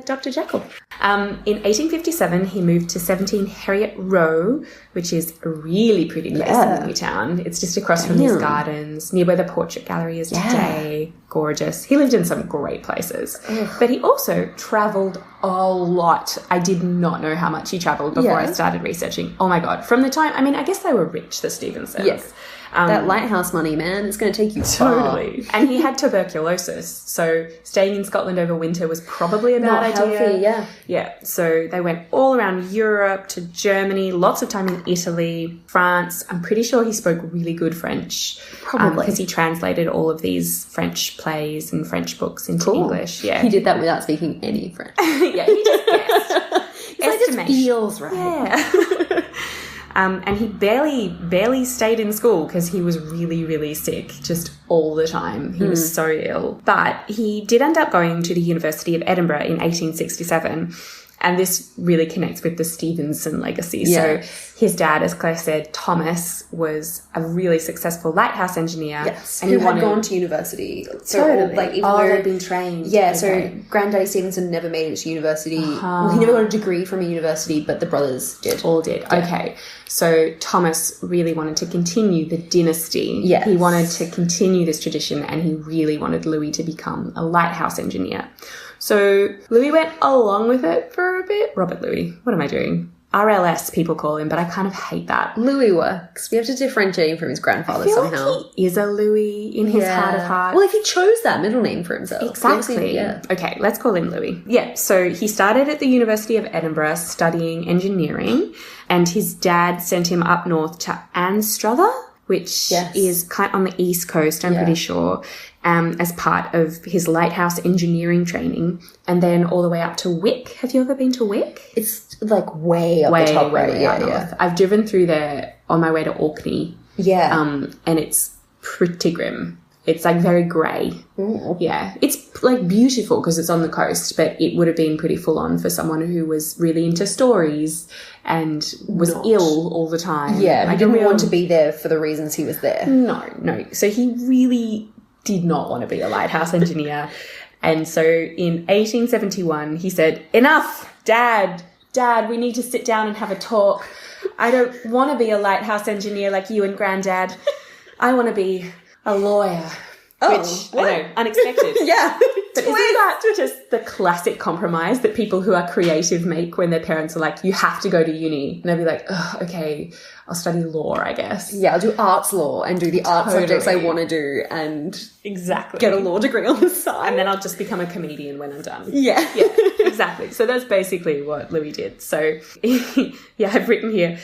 Dr. Jekyll. In 1857, he moved to 17 Harriet Row, which is a really pretty place in Newtown. It's just across from these gardens, near where the Portrait Gallery is today. Gorgeous. He lived in some great places. Ugh. But he also travelled a lot. I did not know how much he travelled before I started researching. Oh my God. From the time, I guess they were rich, the Stevensons. Yes. That lighthouse money, man, it's going to take you totally. And he had tuberculosis, so staying in Scotland over winter was probably a bad idea. Healthy, Yeah, so they went all around Europe to Germany, lots of time in Italy, France. I'm pretty sure he spoke really good French. Probably. Because he translated all of these French plays and French books into English. Yeah, he did that without speaking any French. Yeah, he just guessed. It feels right. Yeah. And he barely stayed in school because he was really, really sick just all the time. He was so ill. But he did end up going to the University of Edinburgh in 1867. And this really connects with the Stevenson legacy. Yeah. So his dad, as Claire said, Thomas, was a really successful lighthouse engineer. Yes, and who had gone to university. So totally. They'd been trained. Yeah, so Granddaddy Stevenson never made it to university. Well, he never got a degree from a university, but the brothers did. All did. Yeah. Okay. So Thomas really wanted to continue the dynasty. Yes. He wanted to continue this tradition, and he really wanted Louis to become a lighthouse engineer. So Louis went along with it for a bit. Robert Louis. What am I doing? RLS, people call him, but I kind of hate that. Louis works. We have to differentiate him from his grandfather somehow. Like he is a Louis in his heart of hearts. Well, if he chose that middle name for himself. Exactly. Yeah. Okay, let's call him Louis. Yeah, so he started at the University of Edinburgh studying engineering, and his dad sent him up north to Anstruther, which is kind of on the east coast, I'm pretty sure. as part of his lighthouse engineering training, and then all the way up to Wick. Have you ever been to Wick? It's like way up the top, right? Yeah. I've driven through there on my way to Orkney. Yeah. And it's pretty grim. It's like very grey. Ooh. Yeah. It's like beautiful because it's on the coast, but it would have been pretty full on for someone who was really into stories and was ill all the time. Yeah. I He didn't want to be there for the reasons he was there. No. So he really did not want to be a lighthouse engineer. And so in 1871, he said, "Enough, Dad, we need to sit down and have a talk. I don't want to be a lighthouse engineer like you and Granddad. I want to be a lawyer." Which, I know, unexpected. Yeah. But isn't that just the classic compromise that people who are creative make when their parents are like, you have to go to uni? And they'll be like, oh, okay, I'll study law, I guess. Yeah, I'll do arts law and do the art subjects I want to do and exactly get a law degree on the side. And then I'll just become a comedian when I'm done. Yeah. Yeah, exactly. So that's basically what Louis did. So, yeah, I've written here,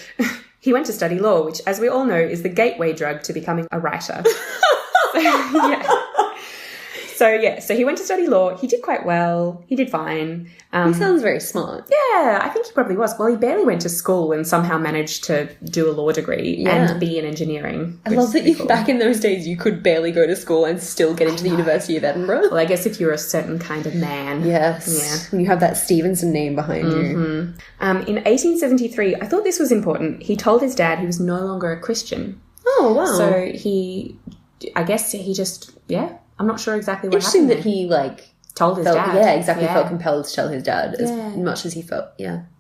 he went to study law, which, as we all know, is the gateway drug to becoming a writer. So he went to study law. He did quite well. He did fine. He sounds very smart. Yeah, I think he probably was. Well, he barely went to school and somehow managed to do a law degree and be in engineering. I love that back in those days you could barely go to school and still get into the University of Edinburgh. Well, I guess if you're a certain kind of man. Yes. Yeah. When you have that Stevenson name behind you. In 1873, I thought this was important. He told his dad he was no longer a Christian. Oh, wow. So I guess he just, I'm not sure exactly what Interesting happened. Interesting that he, told his dad. Yeah, exactly. Felt compelled to tell his dad as much as he felt,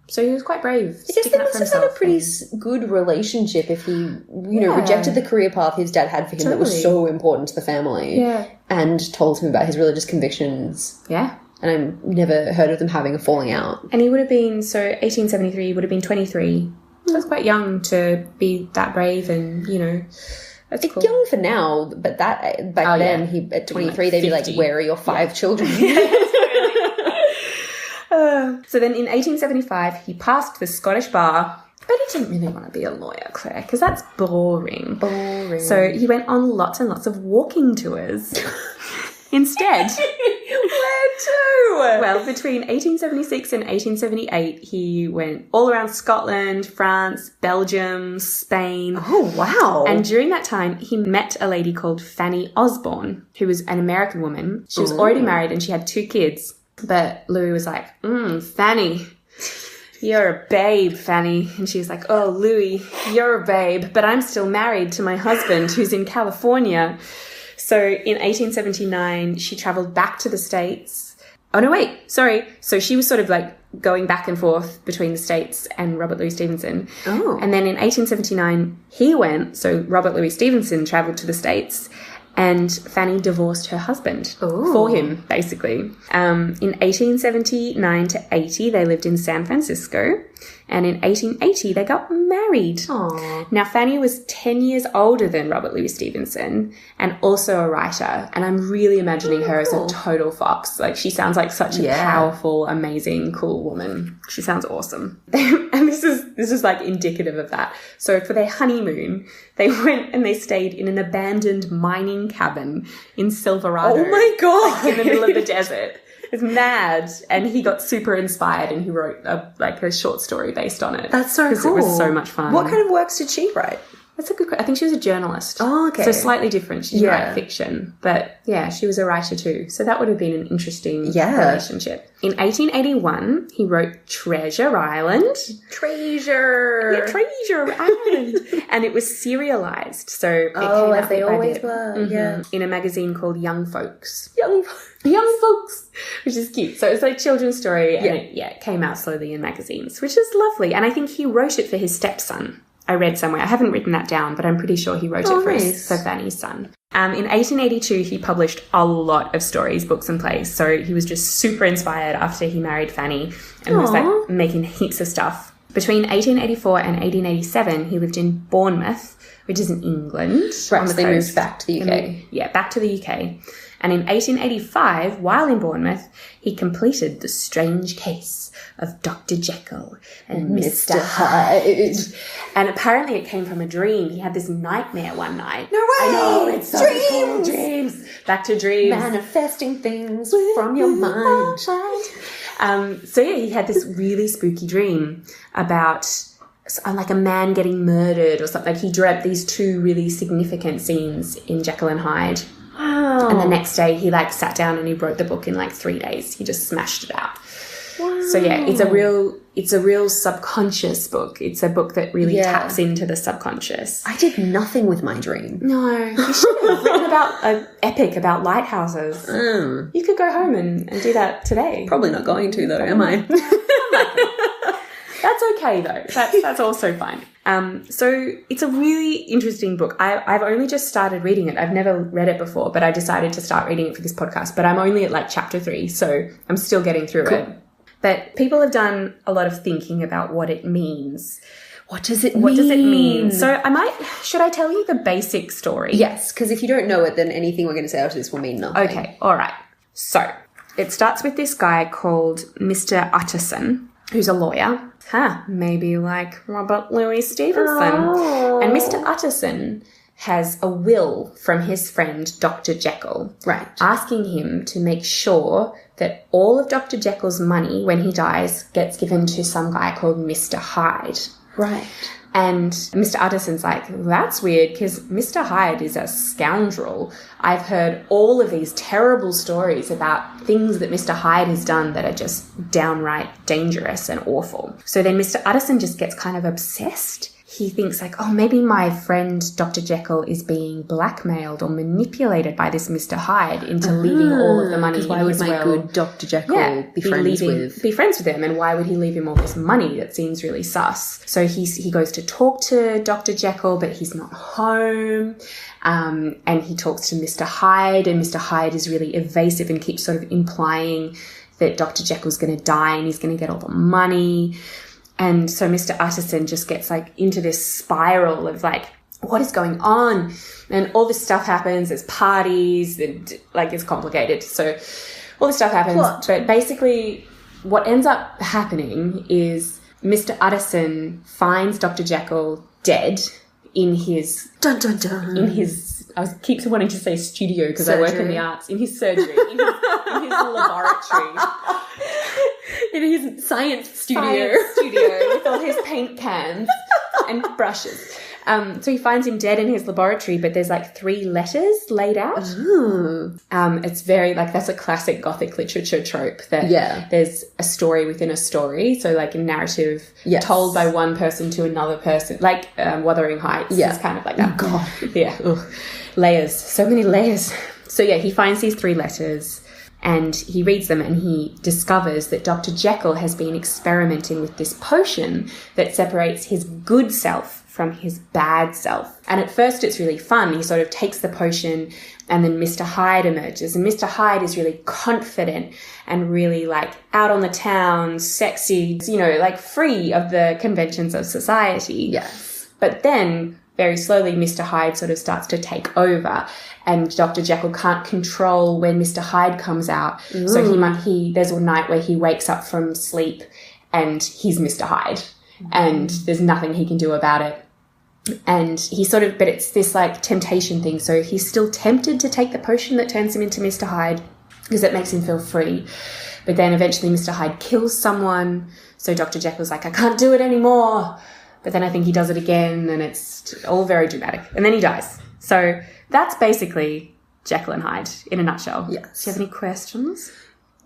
So he was quite brave. I guess they must have had a pretty good relationship if he, rejected the career path his dad had for him that was so important to the family. Yeah. And told him about his religious convictions. Yeah. And I've never heard of them having a falling out. And he would have been, 1873, he would have been 23. So that's quite young to be that brave and, that's it's cool. young for now, but back then, he at 23, they'd be like, where are your 5 children? So then in 1875, he passed the Scottish bar, but he didn't really want to be a lawyer, Claire, because that's boring. So he went on lots and lots of walking tours instead. Where to? Well, between 1876 and 1878, he went all around Scotland, France, Belgium, Spain. Oh, wow. And during that time, he met a lady called Fanny Osborne, who was an American woman. She was already married and she had 2 kids. But Louis was like, Fanny, you're a babe, Fanny. And she was like, oh, Louis, you're a babe, but I'm still married to my husband who's in California. So in 1879, she traveled back to the States. Oh, no, wait, sorry. So she was sort of like going back and forth between the States and Robert Louis Stevenson. Oh. And then in 1879, he went, so Robert Louis Stevenson traveled to the States, and Fanny divorced her husband for him, basically. In 1879 to 80, they lived in San Francisco. And in 1880, they got married. Aww. Now, Fanny was 10 years older than Robert Louis Stevenson and also a writer. And I'm really imagining her as a total fox. Like, she sounds like such a powerful, amazing, cool woman. She sounds awesome. And this is like indicative of that. So for their honeymoon, they went and they stayed in an abandoned mining cabin in Silverado. Oh my God. Like, in the middle of the desert. It's mad. And he got super inspired and he wrote a short story based on it. That's so cool. It was so much fun. What kind of works did she write? That's a good question. I think she was a journalist. Oh, okay. So slightly different. She didn't write fiction. But yeah, she was a writer too. So that would have been an interesting relationship. In 1881, he wrote Treasure Island. Treasure. Yeah, Treasure Island. And it was serialized. So it came out as they always were. Mm-hmm. Yeah. In a magazine called Young Folks. Young Folks. Which is cute. So it's like a children's story. And it came out slowly in magazines, which is lovely. And I think he wrote it for his stepson. I read somewhere. I haven't written that down, but I'm pretty sure he wrote it for Fanny's son. In 1882, he published a lot of stories, books and plays. So he was just super inspired after he married Fanny and was like making heaps of stuff. Between 1884 and 1887, he lived in Bournemouth, which is in England. Right, so they moved back to the UK. Back to the UK. And in 1885, while in Bournemouth, he completed The Strange Case of Dr. Jekyll and Mr. Hyde. And apparently it came from a dream. He had this nightmare one night. No way! I know, it's so cool. Dreams. Back to dreams. Manifesting things from your mind. So yeah, he had this really spooky dream about like a man getting murdered or something. Like he dreamt these two really significant scenes in Jekyll and Hyde. Wow. And the next day he like sat down and he wrote the book in like 3 days. He just smashed it out. Wow. So yeah, it's a real subconscious book. It's a book that really taps into the subconscious. I did nothing with my dream. No, you should have written about an epic about lighthouses. You could go home and do that today. Probably not going to though, am I? That's okay though. That's also fine. So it's a really interesting book. I've only just started reading it. I've never read it before, but I decided to start reading it for this podcast. But I'm only at like chapter 3, so I'm still getting through it. But people have done a lot of thinking about what it means. What does it mean? So should I tell you the basic story? Yes, because if you don't know it, then anything we're going to say after this will mean nothing. Okay, all right. So it starts with this guy called Mr. Utterson, who's a lawyer. Maybe like Robert Louis Stevenson. Oh. And Mr. Utterson has a will from his friend Dr. Jekyll. Right. Asking him to make sure that all of Dr. Jekyll's money when he dies gets given to some guy called Mr. Hyde. Right. And Mr. Utterson's like, that's weird because Mr. Hyde is a scoundrel. I've heard all of these terrible stories about things that Mr. Hyde has done that are just downright dangerous and awful. So then Mr. Utterson just gets kind of obsessed. He thinks like, oh, maybe my friend Dr. Jekyll is being blackmailed or manipulated by this Mr. Hyde into leaving all of the money in his will. Why would my good Dr. Jekyll be friends with him? And why would he leave him all this money? That seems really sus. So he goes to talk to Dr. Jekyll, but he's not home. And he talks to Mr. Hyde, and Mr. Hyde is really evasive and keeps sort of implying that Dr. Jekyll's going to die and he's going to get all the money. And so Mr. Utterson just gets like into this spiral of like, what is going on? And all this stuff happens. There's parties and like it's complicated. So all this stuff happens. But basically what ends up happening is Mr. Utterson finds Dr. Jekyll dead in his... Dun, dun, dun. In his... I keep wanting to say studio because I work in the arts. In his surgery. in his laboratory. In his science studio with all his paint cans and brushes. So he finds him dead in his laboratory, but there's like 3 letters laid out. Ooh. It's very like, that's a classic Gothic literature trope that there's a story within a story. So like a narrative told by one person to another person, like Wuthering Heights is kind of like that. Oh, God. Yeah. Ugh. Layers. So many layers. So yeah, he finds these 3 letters. And he reads them and he discovers that Dr. Jekyll has been experimenting with this potion that separates his good self from his bad self. And at first it's really fun. He sort of takes the potion and then Mr. Hyde emerges. And Mr. Hyde is really confident and really like out on the town, sexy, you know, like free of the conventions of society. Yes. But then very slowly Mr. Hyde sort of starts to take over and Dr. Jekyll can't control when Mr. Hyde comes out. Ooh. So there's a night where he wakes up from sleep and he's Mr. Hyde and there's nothing he can do about it. And but it's this like temptation thing. So he's still tempted to take the potion that turns him into Mr. Hyde because it makes him feel free. But then eventually Mr. Hyde kills someone. So Dr. Jekyll's like, I can't do it anymore. But then I think he does it again and it's all very dramatic. And then he dies. So that's basically Jekyll and Hyde in a nutshell. Yes. Do you have any questions?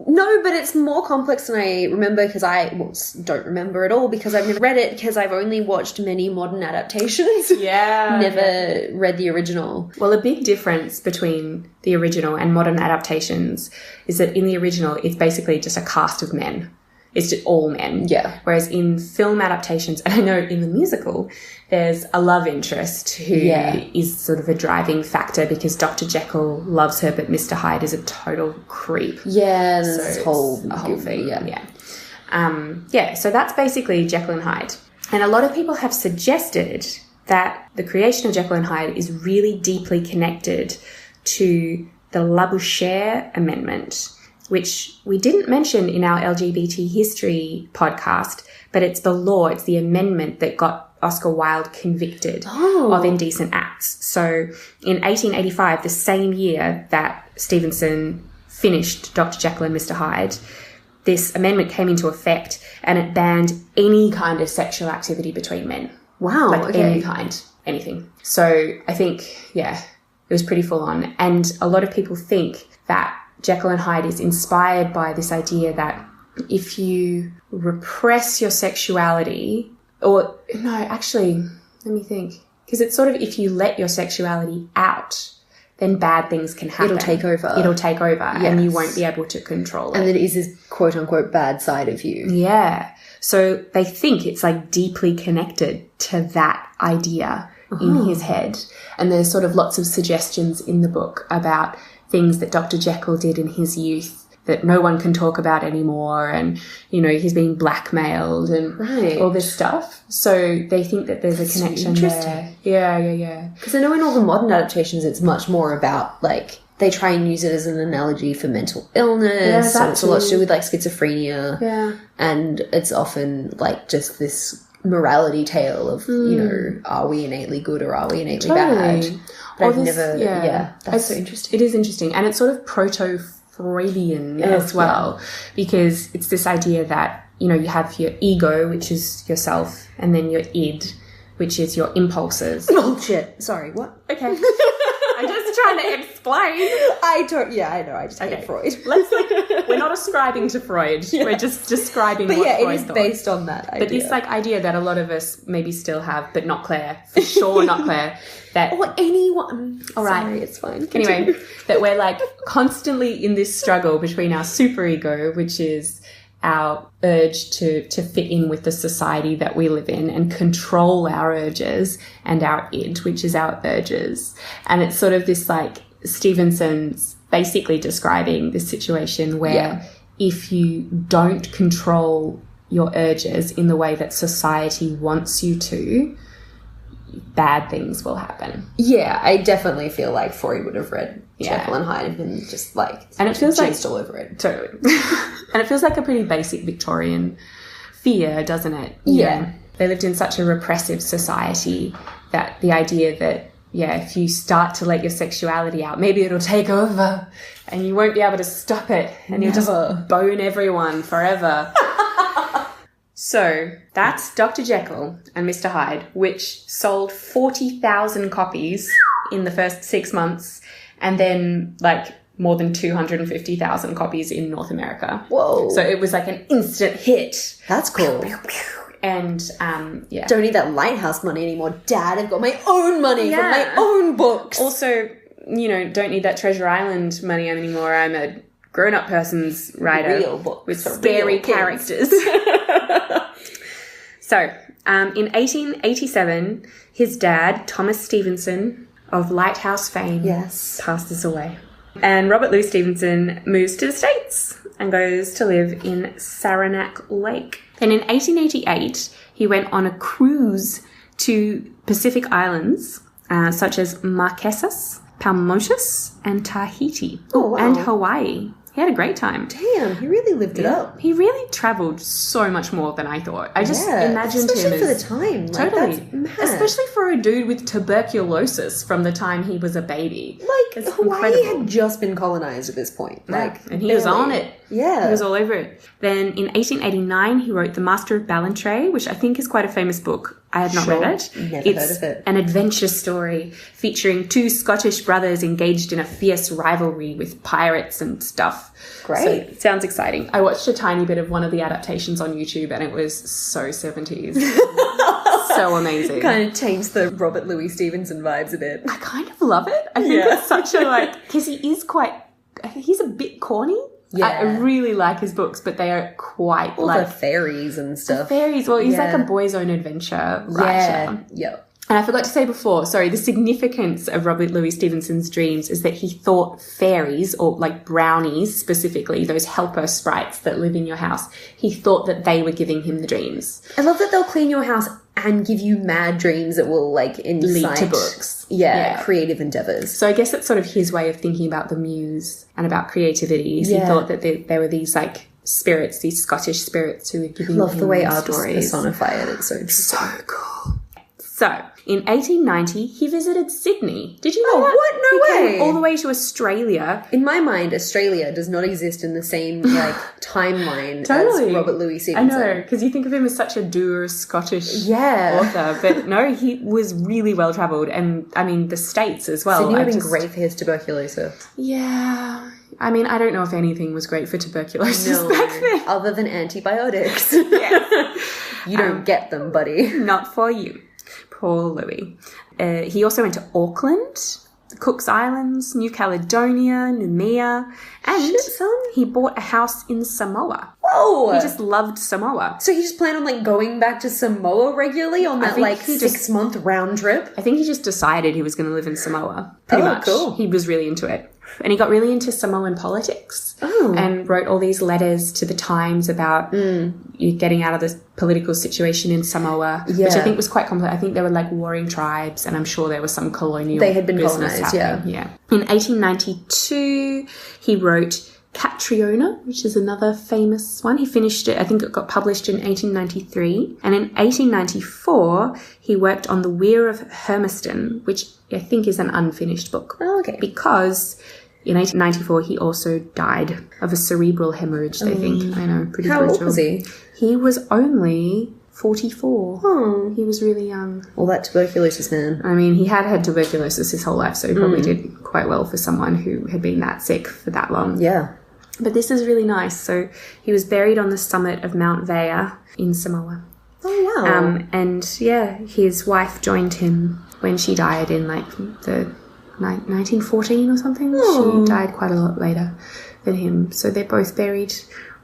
No, but it's more complex than I remember because I don't remember at all because I've never read it because I've only watched many modern adaptations. Yeah. Never read the original. Well, a big difference between the original and modern adaptations is that in the original, it's basically just a cast of men. It's just all men. Yeah. Whereas in film adaptations, and I know in the musical, there's a love interest who is sort of a driving factor because Dr. Jekyll loves her, but Mr. Hyde is a total creep. Yeah, there's this a whole thing. Yeah. So that's basically Jekyll and Hyde. And a lot of people have suggested that the creation of Jekyll and Hyde is really deeply connected to the Labouchere Amendment, which we didn't mention in our LGBT history podcast, but it's the amendment that got Oscar Wilde convicted of indecent acts. So in 1885, the same year that Stevenson finished Dr. Jekyll and Mr. Hyde, this amendment came into effect and it banned any kind of sexual activity between men. Wow. Like any kind, anything. So I think, it was pretty full on. And a lot of people think that Jekyll and Hyde is inspired by this idea that if you repress your sexuality, or no, actually, let me think. Because it's sort of if you let your sexuality out, then bad things can happen. It'll take over. Yes. And you won't be able to control it. And it is this quote-unquote bad side of you. Yeah. So they think it's like deeply connected to that idea in his head. And there's sort of lots of suggestions in the book about things that Dr. Jekyll did in his youth that no one can talk about anymore, and, you know, he's being blackmailed and all this stuff. So they think that there's a connection there. Yeah. Because I know in all the modern adaptations it's much more about, like, they try and use it as an analogy for mental illness. So it's a lot to do with, like, schizophrenia. Yeah. And it's often, like, just this morality tale of, you know, are we innately good or are we innately bad? But that's so interesting. It is interesting. And it's sort of proto-Freudian as well, because it's this idea that, you know, you have your ego, which is yourself, and then your id, which is your impulses. Bullshit. Sorry, what? Okay. I'm just trying to explain. I know. I just hate Freud. We're not ascribing to Freud. Yeah. We're just describing what Freud thought. But it is based on that idea. But this, like, idea that a lot of us maybe still have, but not Claire, for sure not Claire, that... Or anyone. All right. Sorry, it's fine. Anyway, that we're, like, constantly in this struggle between our superego, which is our urge to fit in with the society that we live in and control our urges, and our id, which is our urges. And it's sort of this, like, Stevenson's basically describing this situation where if you don't control your urges in the way that society wants you to, bad things will happen. Yeah, I definitely feel like Freud would have read Jekyll and Hyde and been just, like, and it feels like all over it. Totally. And it feels like a pretty basic Victorian fear, doesn't it? Yeah. You know, they lived in such a repressive society that the idea that, if you start to let your sexuality out, maybe it'll take over and you won't be able to stop it and you'll just bone everyone forever. So that's Dr. Jekyll and Mr. Hyde, which sold 40,000 copies in the first 6 months, and then, like, more than 250,000 copies in North America. Whoa. So it was like an instant hit. That's cool. And, Don't need that Lighthouse money anymore, Dad. I've got my own money from my own books. Also, you know, don't need that Treasure Island money anymore. I'm a grown-up person's writer real books with scary characters. So, in 1887, his dad, Thomas Stevenson, of Lighthouse fame, passes away. And Robert Louis Stevenson moves to the States and goes to live in Saranac Lake. And in 1888, he went on a cruise to Pacific Islands, such as Marquesas, Paumotus, and Tahiti. Oh, wow. And Hawaii. He had a great time. Damn, he really lived it up. He really travelled so much more than I thought. I just imagined him as... Especially for the time. Like, totally. That's mad. Especially for a dude with tuberculosis from the time he was a baby. Like, Hawaii had just been colonized at this point. Like, and he was on it. Yeah. He was all over it. Then in 1889, he wrote The Master of Ballantrae, which I think is quite a famous book. I had not read it. Never heard of it. An adventure story featuring two Scottish brothers engaged in a fierce rivalry with pirates and stuff. Great. So it sounds exciting. I watched a tiny bit of one of the adaptations on YouTube and it was so 70s. So amazing. Kind of changed the Robert Louis Stevenson vibes a bit. I kind of love it. I think it's such a, like, because he's a bit corny. Yeah. I really like his books, but they are quite all the fairies and stuff. Well, he's like a boy's own adventure writer. Yeah. And I forgot to say before, sorry, the significance of Robert Louis Stevenson's dreams is that he thought fairies, or like brownies specifically, those helper sprites that live in your house, he thought that they were giving him the dreams. I love that they'll clean your house and give you mad dreams that will like lead to books. Yeah, creative endeavors. So I guess that's sort of his way of thinking about the muse and about creativity. He thought that there were these like spirits, these Scottish spirits who were giving him stories. Love the way artists personify it. It's so true. So cool. So, in 1890, he visited Sydney. Did you know that? What? No he way. Came all the way to Australia. In my mind, Australia does not exist in the same like timeline as Robert Louis Stevenson. I know, because you think of him as such a dour Scottish author. But no, he was really well-travelled. And, I mean, the States as well. Sydney would have been great for his tuberculosis. Yeah. I mean, I don't know if anything was great for tuberculosis back then. Other than antibiotics. Yes. You don't get them, buddy. Not for you. Poor Louis. He also went to Auckland, the Cook's Islands, New Caledonia, Noumea, and he bought a house in Samoa. Whoa! He just loved Samoa. So he just planned on like going back to Samoa regularly on that like 6-month round trip? I think he just decided he was going to live in Samoa. Pretty much. Cool. He was really into it. And he got really into Samoan politics and wrote all these letters to the Times about getting out of the political situation in Samoa, which I think was quite complex. I think there were like warring tribes, and I'm sure there was some colonial They had been business colonized, happening. Yeah. In 1892, he wrote Catriona, which is another famous one. He finished it, I think it got published in 1893. And in 1894, he worked on The Weir of Hermiston, which I think is an unfinished book. Oh, okay. Because in 1894, he also died of a cerebral hemorrhage, they think. I know, pretty brutal. How old was he? He was only 44. Oh. He was really young. All that tuberculosis, man. I mean, he had tuberculosis his whole life, so he probably did quite well for someone who had been that sick for that long. Yeah. But this is really nice. So he was buried on the summit of Mount Vea in Samoa. Oh, wow. And his wife joined him when she died in like the 1914 or something. Oh. She died quite a lot later than him. So they're both buried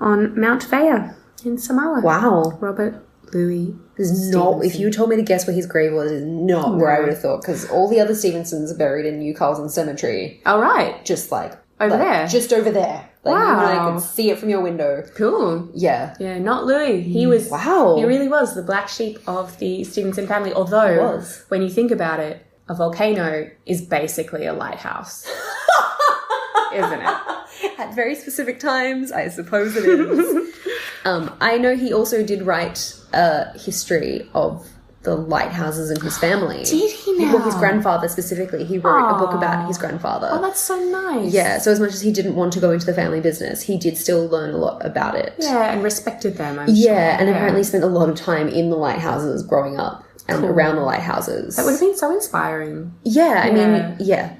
on Mount Vea in Samoa. Wow. Robert Louis Stevenson. If you told me to guess where his grave was, is not where I would have thought, because all the other Stevensons are buried in Newcastle Cemetery. Oh, right. Just like... Over there? Just over there. Like, wow. You and I could see it from your window. Cool. Yeah. Yeah, not Louis. He was... Wow. He really was the black sheep of the Stevenson family, although when you think about it, a volcano is basically a lighthouse. Isn't it? At very specific times, I suppose it is. I know he also did write a history of the Lighthouses in his family. Did he now? Well, his grandfather specifically. He wrote a book about his grandfather. Oh, that's so nice. Yeah, so as much as he didn't want to go into the family business, he did still learn a lot about it. Yeah, and respected them, I'm sure. Yeah, and apparently spent a lot of time in the lighthouses growing up and around the lighthouses. That would have been so inspiring. Yeah, I mean,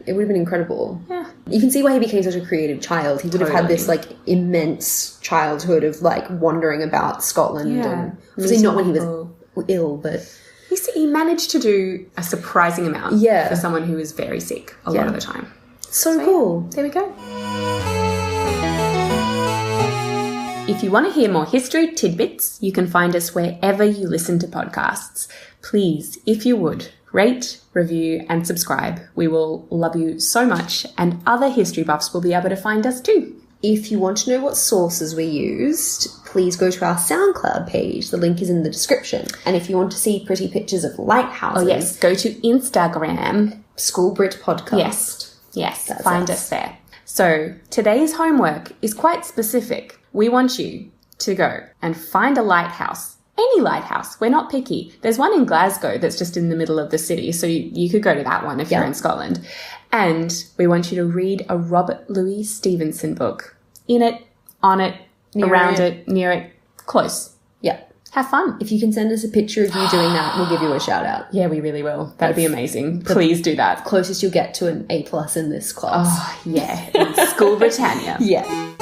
it would have been incredible. Yeah. You can see why he became such a creative child. He would have had this, like, immense childhood of, like, wandering about Scotland. Yeah. And obviously not when he was ill, but... He managed to do a surprising amount for someone who was very sick a lot of the time. So cool. There we go. If you want to hear more history tidbits, you can find us wherever you listen to podcasts. Please, if you would, rate, review, and subscribe. We will love you so much, and other history buffs will be able to find us too. If you want to know what sources we used, please go to our SoundCloud page. The link is in the description. And if you want to see pretty pictures of lighthouses... go to Instagram. School Brit Podcast. Yes, find us there. So, today's homework is quite specific. We want you to go and find a lighthouse. Any lighthouse. We're not picky. There's one in Glasgow that's just in the middle of the city, so you could go to that one if you're in Scotland. And we want you to read a Robert Louis Stevenson book. In it, on it, around it, near it, close. Yeah. Have fun. If you can send us a picture of you doing that, we'll give you a shout out. Yeah, we really will. That'd be amazing. Please do that. Closest you'll get to an A+ in this class. Oh, yeah. In School Britannia. Yeah.